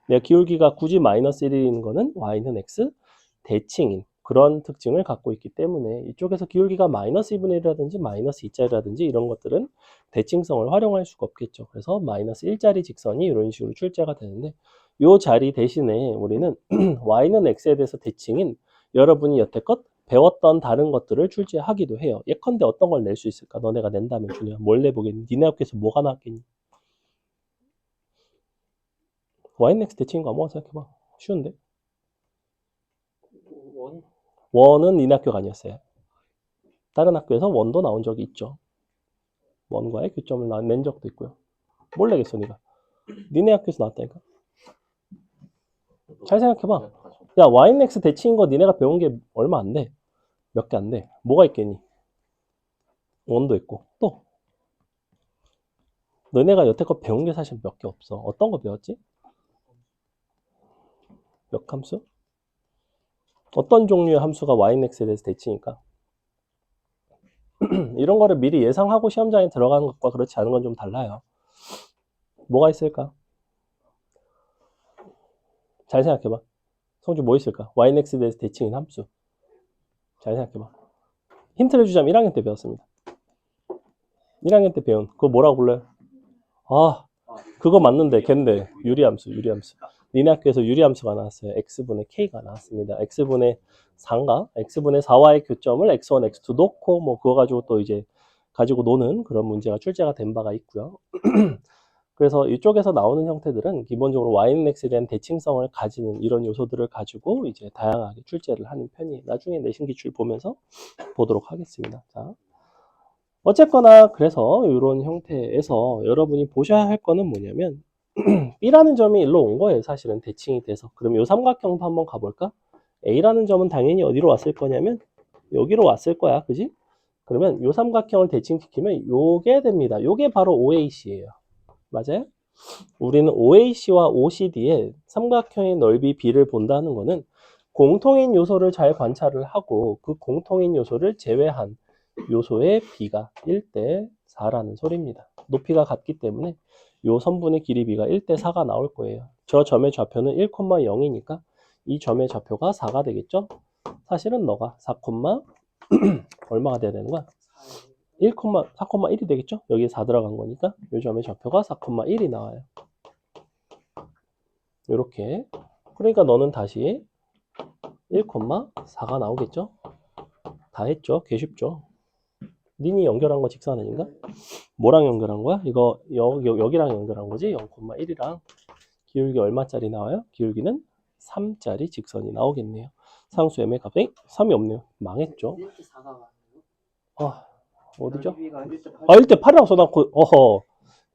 내가 기울기가 굳이 마이너스 1인 거는 y는 x 대칭인 그런 특징을 갖고 있기 때문에 이쪽에서 기울기가 마이너스 2분의 1이라든지 마이너스 2짜리라든지 이런 것들은 대칭성을 활용할 수가 없겠죠. 그래서 마이너스 1짜리 직선이 이런 식으로 출제가 되는데 이 자리 대신에 우리는 y는 x에 대해서 대칭인 여러분이 여태껏 배웠던 다른 것들을 출제하기도 해요. 예컨대 어떤 걸 낼 수 있을까? 너네가 낸다면 준이야. 뭘 내보겠니? 니네 학교에서 뭐가 나왔겠니? y는 x 대칭인 거 아무거나 생각해봐. 쉬운데? 원? 원은 니네 학교가 아니었어요. 다른 학교에서 원도 나온 적이 있죠. 원과의 교점을 낸 적도 있고요. 뭘 내겠어, 니가? 니네 학교에서 나왔다니까? 잘 생각해봐. 야, y는 x 대칭인 거 니네가 배운 게 얼마 안 돼. 몇 개 안 돼. 뭐가 있겠니? 원도 있고. 또 너네가 여태껏 배운 게 사실 몇 개 없어. 어떤 거 배웠지? 몇 함수? 어떤 종류의 함수가 yx에 대해서 대칭일까? 이런 거를 미리 예상하고 시험장에 들어가는 것과 그렇지 않은 건 좀 달라요. 뭐가 있을까? 잘 생각해봐. 성주 뭐 있을까? yx에 대해서 대칭인 함수. 잘 생각해봐. 힌트를 주자면 1학년 때 배웠습니다. 1학년 때 배운 그거 뭐라고 불러요? 아, 그거 맞는데 걔인데 유리함수. 니네 학교에서 유리함수가 나왔어요. x분의 k가 나왔습니다. x분의 4인가? x분의 4와의 교점을 x1, x2 놓고 뭐 그거 가지고 또 이제 가지고 노는 그런 문제가 출제가 된 바가 있고요. 그래서 이쪽에서 나오는 형태들은 기본적으로 yx에 대한 대칭성을 가지는 이런 요소들을 가지고 이제 다양하게 출제를 하는 편이에요. 나중에 내신 기출 보면서 보도록 하겠습니다. 자, 어쨌거나 그래서 이런 형태에서 여러분이 보셔야 할 거는 뭐냐면 B라는 점이 일로 온 거예요. 사실은 대칭이 돼서. 그럼 이 삼각형도 한번 가볼까? A라는 점은 당연히 어디로 왔을 거냐면 여기로 왔을 거야. 그지? 그러면 이 삼각형을 대칭시키면 요게 됩니다. 요게 바로 OAC예요. 맞아요? 우리는 OAC와 OCD의 삼각형의 넓이 B를 본다는 거는 공통인 요소를 잘 관찰을 하고 그 공통인 요소를 제외한 요소의 B가 1대 4라는 소리입니다. 높이가 같기 때문에 요 선분의 길이 B가 1대 4가 나올 거예요. 저 점의 좌표는 1,0이니까 이 점의 좌표가 4가 되겠죠? 사실은 너가 4, 얼마가 돼야 되는 거야? 4,1이 되겠죠? 여기에 4 들어간 거니까 이 점의 좌표가 4,1이 나와요. 이렇게. 그러니까 너는 다시 1,4가 나오겠죠? 다 했죠? 개 쉽죠? 니니 연결한 거 직선 아닌가? 뭐랑 연결한 거야? 이거 여기랑 연결한 거지? 0,1이랑 기울기 얼마짜리 나와요? 기울기는 3짜리 직선이 나오겠네요. 상수 m의 값이 3이 없네요. 망했죠? 1대 4가 맞나요? 아, 어디죠? 넓이가 1대 8. 아, 1대 8이라고 써놨고, 어허.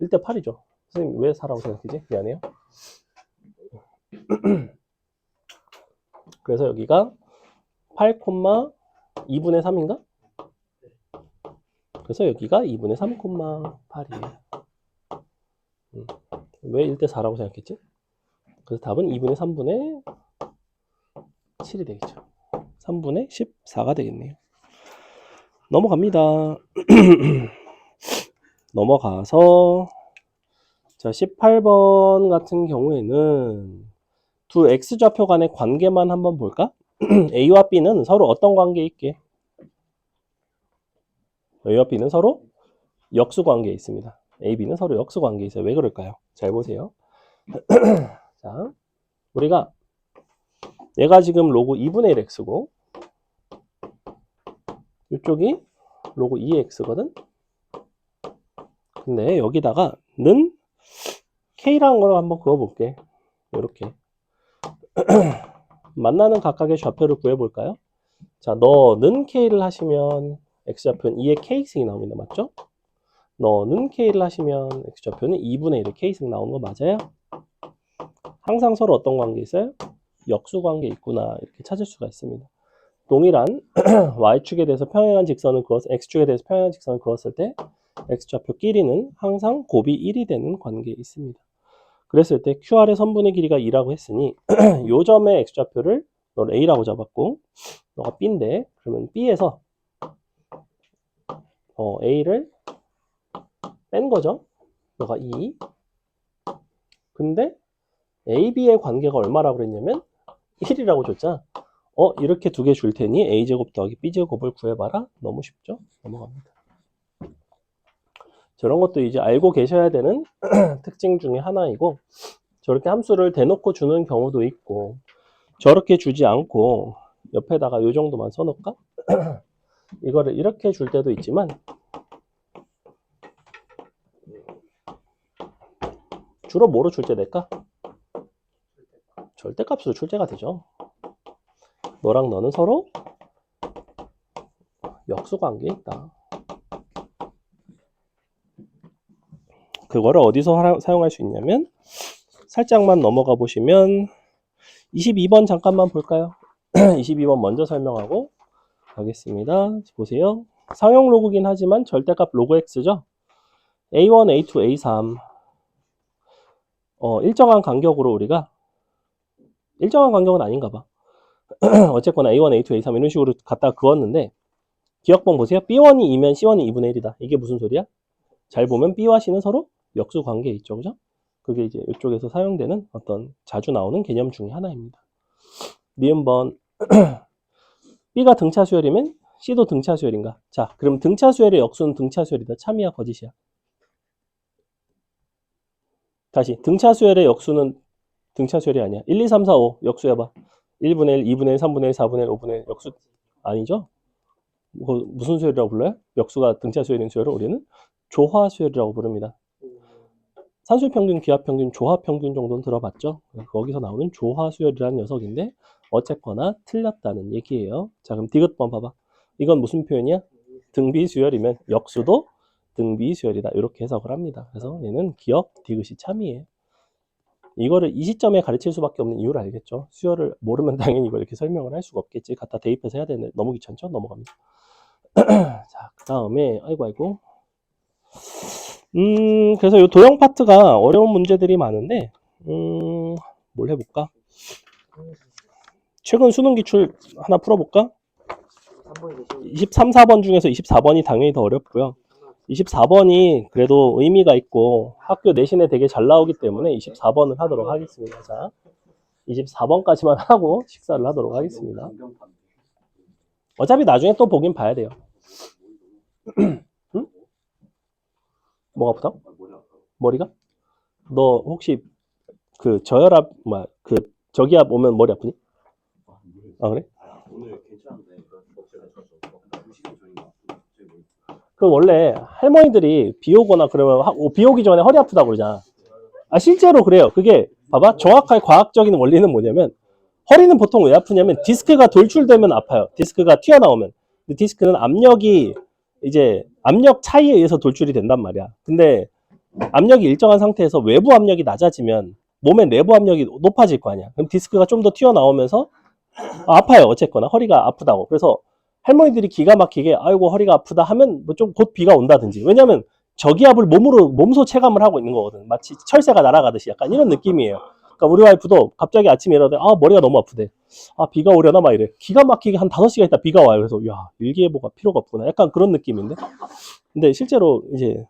1대 8이죠. 선생님, 왜 4라고 생각하지? 미안해요. 그래서 여기가 8,2분의 3인가? 그래서 여기가 2분의 3,8이에요. 왜 1대 4라고 생각했지? 그래서 답은 2분의 3분의 7이 되겠죠. 3분의 14가 되겠네요. 넘어갑니다. 넘어가서 자 18번 같은 경우에는 두 x좌표 간의 관계만 한번 볼까? A와 B는 서로 어떤 관계에 있게? A와 B는 서로 역수 관계에 있습니다. A, B는 서로 역수 관계에 있어요. 왜 그럴까요? 잘 보세요. 자, 우리가 얘가 지금 로그 2분의 1 x고 이쪽이 로그 2x거든. 근데 여기다가 는 k라는 걸 한번 그어볼게. 이렇게 만나는 각각의 좌표를 구해볼까요? 자, 너는 k를 하시면 x좌표는 2의 k승이 나옵니다. 맞죠? 너는 k를 하시면 x좌표는 2분의 1의 k승 나오는 거 맞아요? 항상 서로 어떤 관계 있어요? 역수 관계 있구나 이렇게 찾을 수가 있습니다. 동일한 y축에 대해서 평행한 직선을 그었, x축에 대해서 평행한 직선을 그었을 때 x좌표끼리는 항상 곱이 1이 되는 관계에 있습니다. 그랬을 때 QR의 선분의 길이가 2라고 했으니 요 점의 x좌표를 너를 A라고 잡았고 너가 B인데 그러면 B에서 A를 뺀 거죠. 너가 2. 근데 AB의 관계가 얼마라고 그랬냐면 1이라고 줬잖아. 이렇게 두 개 줄 테니 A제곱 더하기 B제곱을 구해봐라. 너무 쉽죠? 넘어갑니다. 저런 것도 이제 알고 계셔야 되는 특징 중에 하나이고 저렇게 함수를 대놓고 주는 경우도 있고 저렇게 주지 않고 옆에다가 이 정도만 써놓을까? 이거를 이렇게 줄 때도 있지만 주로 뭐로 출제될까? 절대값으로 출제가 되죠. 너랑 너는 서로 역수 관계에 있다. 그거를 어디서 사용할 수 있냐면 살짝만 넘어가 보시면 22번 잠깐만 볼까요? 22번 먼저 설명하고 가겠습니다. 보세요. 상용 로그긴 하지만 절대값 로그 x죠. A1, A2, A3 일정한 간격으로 우리가 일정한 간격은 아닌가 봐. 어쨌거나 A1, A2, A3 이런 식으로 갖다가 그었는데 기억번 보세요. B1이 2면 C1이 2분의 1이다. 이게 무슨 소리야? 잘 보면 B와 C는 서로 역수 관계에 있죠. 그죠? 그게 이제 이쪽에서 사용되는 어떤 자주 나오는 개념 중에 하나입니다. 니은번 B가 등차 수열이면 C도 등차 수열인가? 자, 그럼 등차 수열의 역수는 등차 수열이다. 참이야, 거짓이야? 다시 등차 수열의 역수는 등차 수열이 아니야. 1, 2, 3, 4, 5 역수해봐. 1분의 1, 2분의 1, 3분의 1, 4분의 1, 5분의 1 역수 아니죠? 무슨 수열이라고 불러요? 역수가 등차 수열인 수열을 우리는 조화 수열이라고 부릅니다. 산술 평균, 기하 평균, 조화 평균 정도는 들어봤죠? 거기서 나오는 조화 수열이라는 녀석인데 어쨌거나 틀렸다는 얘기예요. 자, 그럼 디귿번 봐봐. 이건 무슨 표현이야? 등비 수열이면 역수도 등비 수열이다. 이렇게 해석을 합니다. 그래서 얘는 기억 디귿이 참이에요. 이거를 이 시점에 가르칠 수밖에 없는 이유를 알겠죠? 수열을 모르면 당연히 이걸 이렇게 설명을 할 수가 없겠지. 갖다 대입해서 해야 되는데 너무 귀찮죠? 넘어갑니다. 자, 그 다음에 아이고 그래서 이 도형 파트가 어려운 문제들이 많은데 뭘 해볼까? 최근 수능 기출 하나 풀어볼까? 23, 4번 중에서 24번이 당연히 더 어렵고요. 24번이 그래도 의미가 있고 학교 내신에 되게 잘 나오기 때문에 24번을 하도록 하겠습니다. 자, 24번까지만 하고 식사를 하도록 하겠습니다. 어차피 나중에 또 보긴 봐야 돼요. 응? 뭐가 아프다? 머리가? 너 혹시 그 저혈압 저기압 오면 머리 아프니? 아, 그래? 오늘 괜찮은데 그 원래 할머니들이 비 오거나 그러면 비 오기 전에 허리 아프다고 그러잖아. 아, 실제로 그래요. 그게 봐봐. 정확하게 과학적인 원리는 뭐냐면 허리는 보통 왜 아프냐면 디스크가 돌출되면 아파요. 디스크가 튀어나오면. 근데 디스크는 압력이 이제 압력 차이에 의해서 돌출이 된단 말이야. 근데 압력이 일정한 상태에서 외부 압력이 낮아지면 몸의 내부 압력이 높아질 거 아니야. 그럼 디스크가 좀 더 튀어나오면서 아파요. 어쨌거나 허리가 아프다고. 그래서 할머니들이 기가 막히게 아이고 허리가 아프다 하면 뭐 좀 곧 비가 온다든지. 왜냐면 저기압을 몸소 체감을 하고 있는 거거든. 마치 철새가 날아가듯이 약간 이런 느낌이에요. 그러니까 우리 와이프도 갑자기 아침에 일어나서 머리가 너무 아프대. 비가 오려나 막 이래. 기가 막히게 한 5시간 있다 비가 와요. 그래서 야, 일기예보가 필요가 없구나. 약간 그런 느낌인데. 근데 실제로 이제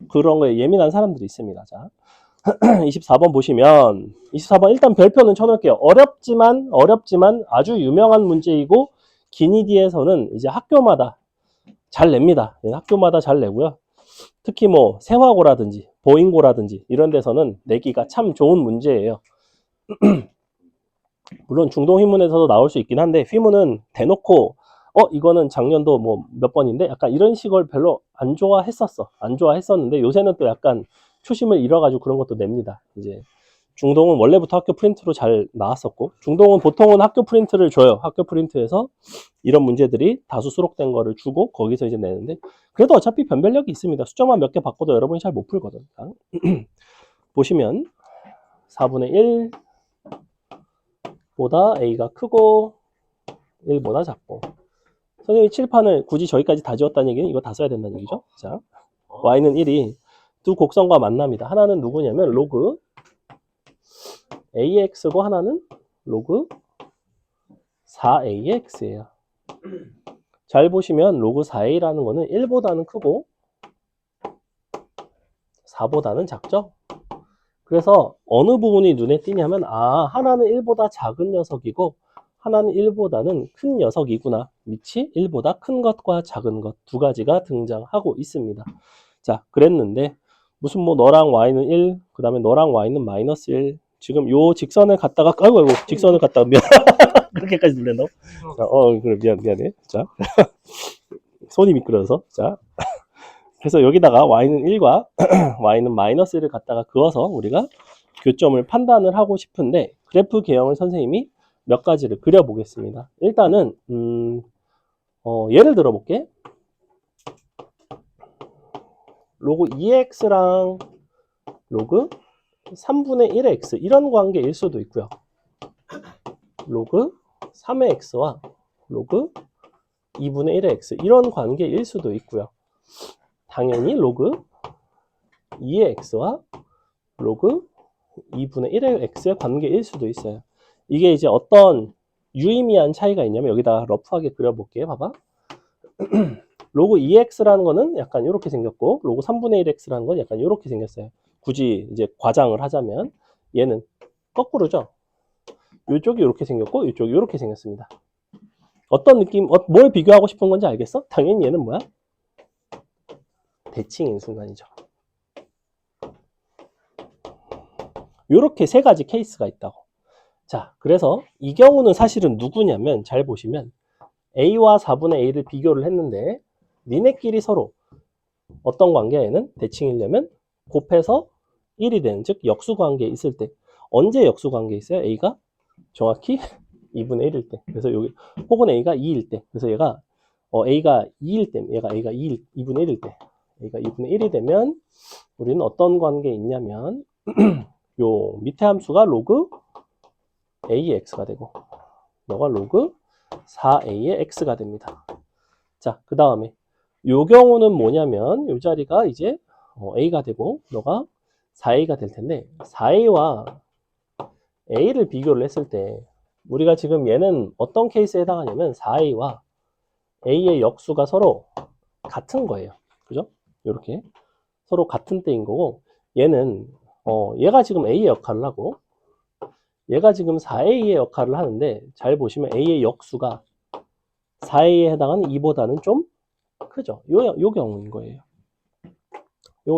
그런 거에 예민한 사람들이 있습니다. 자, 24번 보시면 24번 일단 별표는 쳐놓을게요. 어렵지만 아주 유명한 문제이고 기니디에서는 이제 학교마다 잘 냅니다. 학교마다 잘 내고요. 특히 뭐 세화고라든지 보잉고라든지 이런 데서는 내기가 참 좋은 문제예요. 물론 중동 휘문에서도 나올 수 있긴 한데 휘문은 대놓고 이거는 작년도 뭐 몇 번인데 약간 이런 식을 별로 안 좋아했었는데 요새는 또 약간 초심을 잃어가지고 그런 것도 냅니다. 이제 중동은 원래부터 학교 프린트로 잘 나왔었고 중동은 보통은 학교 프린트를 줘요. 학교 프린트에서 이런 문제들이 다수 수록된 거를 주고 거기서 이제 내는데 그래도 어차피 변별력이 있습니다. 수점만 몇 개 바꿔도 여러분이 잘 못 풀거든. 보시면 4분의 1 보다 A가 크고 1보다 작고 선생님이 칠판을 굳이 저기까지 다 지웠다는 얘기는 이거 다 써야 된다는 얘기죠. 자, Y는 1이 두 곡선과 만납니다. 하나는 누구냐면 로그 AX고 하나는 로그 4AX예요. 잘 보시면 로그 4A라는 거는 1보다는 크고 4보다는 작죠? 그래서 어느 부분이 눈에 띄냐면 하나는 1보다 작은 녀석이고 하나는 1보다는 큰 녀석이구나. 밑이 1보다 큰 것과 작은 것 두 가지가 등장하고 있습니다. 자, 그랬는데 무슨 뭐 너랑 Y는 1, 그 다음에 너랑 Y는 마이너스 1 지금 요 직선을 갖다가 아이고 직선을 갖다가 미안 그렇게까지 눌렸나? 그래 미안해. 자 손이 미끄러져서 자 그래서 여기다가 Y는 1과 Y는 마이너스 1을 갖다가 그어서 우리가 교점을 판단을 하고 싶은데 그래프 개형을 선생님이 몇 가지를 그려보겠습니다. 일단은 예를 들어볼게. 로그 2x랑 로그 3분의 1의 x 이런 관계일 수도 있고요. 로그 3의 x와 로그 2분의 1의 x 이런 관계일 수도 있고요. 당연히 로그 2의 x와 로그 2분의 1의 x의 관계일 수도 있어요. 이게 이제 어떤 유의미한 차이가 있냐면 여기다 러프하게 그려볼게요. 봐봐. 로그 2x라는 거는 약간 이렇게 생겼고 로그 3분의 1x라는 건 약간 이렇게 생겼어요. 굳이 이제 과장을 하자면 얘는 거꾸로죠. 이쪽이 이렇게 생겼고 이쪽이 이렇게 생겼습니다. 어떤 느낌, 뭘 비교하고 싶은 건지 알겠어? 당연히 얘는 뭐야? 대칭인 순간이죠. 이렇게 세 가지 케이스가 있다고. 자, 그래서 이 경우는 사실은 누구냐면 잘 보시면 A와 4분의 A를 비교를 했는데 니네끼리 서로 어떤 관계에는 대칭이려면 곱해서 1이 되는, 즉 역수관계에 있을 때 언제 역수관계에 있어요? A가 정확히 2분의 1일 때. 그래서 여기 혹은 A가 2일 때. 그래서 얘가 A가 2일 때, 얘가 A가 2분의 1일 때. A가 2분의 1이 되면 우리는 어떤 관계에 있냐면 요 밑에 함수가 로그 A의 X가 되고 너가 로그 4A의 X가 됩니다. 자, 그 다음에 요 경우는 뭐냐면 요 자리가 이제 A가 되고 너가 4A가 될 텐데 4A와 A를 비교를 했을 때 우리가 지금 얘는 어떤 케이스에 해당하냐면 4A와 A의 역수가 서로 같은 거예요. 그죠? 이렇게 서로 같은 때인 거고 얘는 얘가 지금 A의 역할을 하고 얘가 지금 4A의 역할을 하는데 잘 보시면 A의 역수가 4A에 해당하는 2보다는 좀 크죠. 요 경우인 거예요.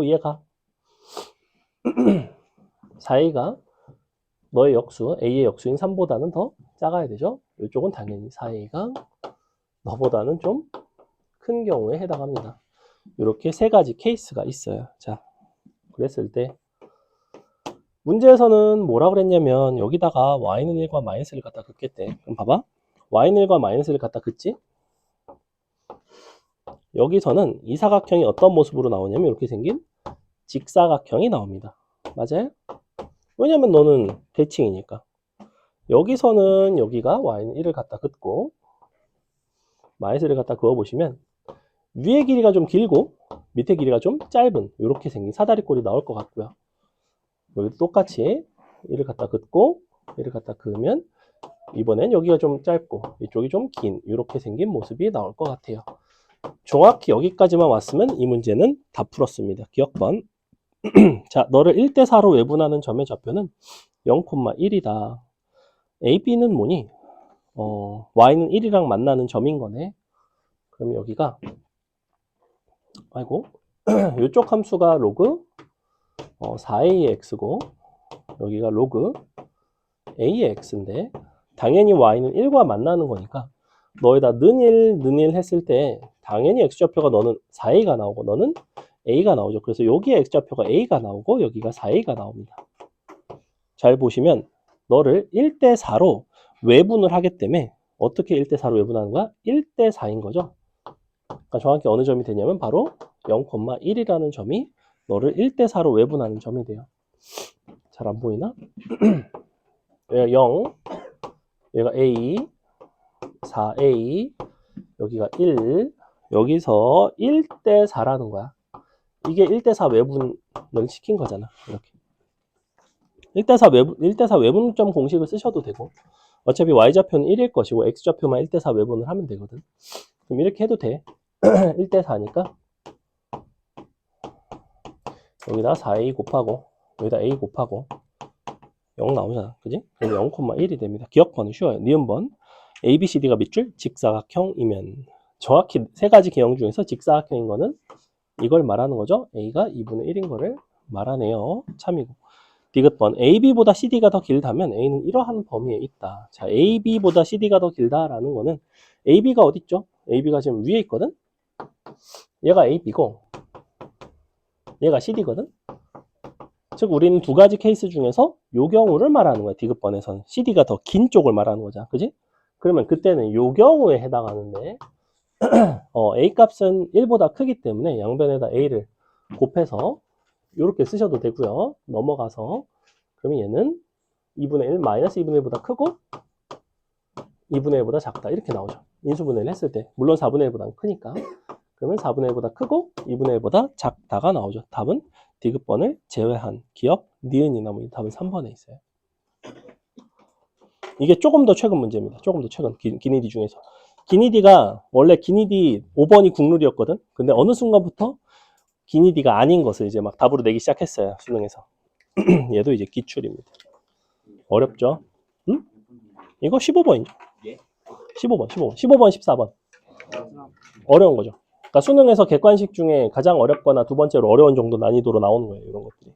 얘가 4A가 너의 역수, A의 역수인 3보다는 더 작아야 되죠. 이쪽은 당연히 4A가 너보다는 좀 큰 경우에 해당합니다. 이렇게 세 가지 케이스가 있어요. 자, 그랬을 때 문제에서는 뭐라 그랬냐면 여기다가 y는 1과 마이너스 1을 갖다 긋겠대. 그럼 봐봐. y는 1과 마이너스 1을 갖다 긋지? 여기서는 이 사각형이 어떤 모습으로 나오냐면 이렇게 생긴 직사각형이 나옵니다. 맞아요? 왜냐면 너는 대칭이니까. 여기서는 여기가 y는 1을 갖다 긋고 마이너스 1을 갖다 그어보시면 위의 길이가 좀 길고 밑에 길이가 좀 짧은 이렇게 생긴 사다리꼴이 나올 것 같고요. 여기도 똑같이 1을 갖다 긋고 1을 갖다 그으면 이번엔 여기가 좀 짧고 이쪽이 좀 긴 이렇게 생긴 모습이 나올 것 같아요. 정확히 여기까지만 왔으면 이 문제는 다 풀었습니다. 기억번. 자, 너를 1대4로 외분하는 점의 좌표는 0,1이다. A, B는 뭐니? Y는 1이랑 만나는 점인 거네. 그럼 여기가 아이고 이쪽 함수가 로그 4A의 X고 여기가 로그 A의 X인데 당연히 Y는 1과 만나는 거니까 너에다 는1 했을 때 당연히 X좌표가 너는 4A가 나오고 너는 A가 나오죠. 그래서 여기에 X좌표가 A가 나오고 여기가 4A가 나옵니다. 잘 보시면 너를 1대4로 외분을 하기 때문에 어떻게 1대4로 외분하는 거야? 1대4인 거죠. 그러니까 정확히 어느 점이 되냐면 바로 0,1이라는 점이 너를 1대4로 외분하는 점이 돼요. 잘 안 보이나? 얘가 0, 얘가 A, 4A, 여기가 1, 여기서 1대4라는 거야. 이게 1대4 외분을 시킨 거잖아. 이렇게. 1대4 외분점 공식을 쓰셔도 되고, 어차피 Y좌표는 1일 것이고, X좌표만 1대4 외분을 하면 되거든. 그럼 이렇게 해도 돼. 1대4니까, 여기다 4A 곱하고, 여기다 A 곱하고, 0 나오잖아. 그지? 그럼 0,1이 됩니다. 기억번은 쉬워요. 니은번. A, B, C, D가 밑줄 직사각형이면 정확히 세 가지 개형 중에서 직사각형인 거는 이걸 말하는 거죠. A가 2분의 1인 거를 말하네요. 참이고. 디귿번. AB보다 CD가 더 길다면 A는 이러한 범위에 있다. 자, AB보다 CD가 더 길다라는 거는 AB가 어디 있죠? AB가 지금 위에 있거든? 얘가 AB고 얘가 CD거든? 즉 우리는 두 가지 케이스 중에서 요 경우를 말하는 거야. 디귿번에서는 CD가 더 긴 쪽을 말하는 거잖아. 그지? 그러면 그때는 요 경우에 해당하는데 A 값은 1보다 크기 때문에 양변에다 A를 곱해서 이렇게 쓰셔도 되고요. 넘어가서 그러면 얘는 2분의 1 마이너스 2분의 1보다 크고 2분의 1보다 작다 이렇게 나오죠. 인수분해를 했을 때 물론 4분의 1보다는 크니까 그러면 4분의 1보다 크고 2분의 1보다 작다가 나오죠. 답은 디귿번을 제외한 기억, 니은이 나머지 답은 3번에 있어요. 이게 조금 더 최근 문제입니다. 조금 더 최근 기니디 중에서. 기니디가 원래 기니디 5번이 국룰이었거든. 근데 어느 순간부터 기니디가 아닌 것을 이제 막 답으로 내기 시작했어요. 수능에서. 얘도 이제 기출입니다. 어렵죠? 응? 이거 15번이죠. 예? 15번, 14번. 어려운 거죠. 그러니까 수능에서 객관식 중에 가장 어렵거나 두 번째로 어려운 정도 난이도로 나오는 거예요. 이런 것들이.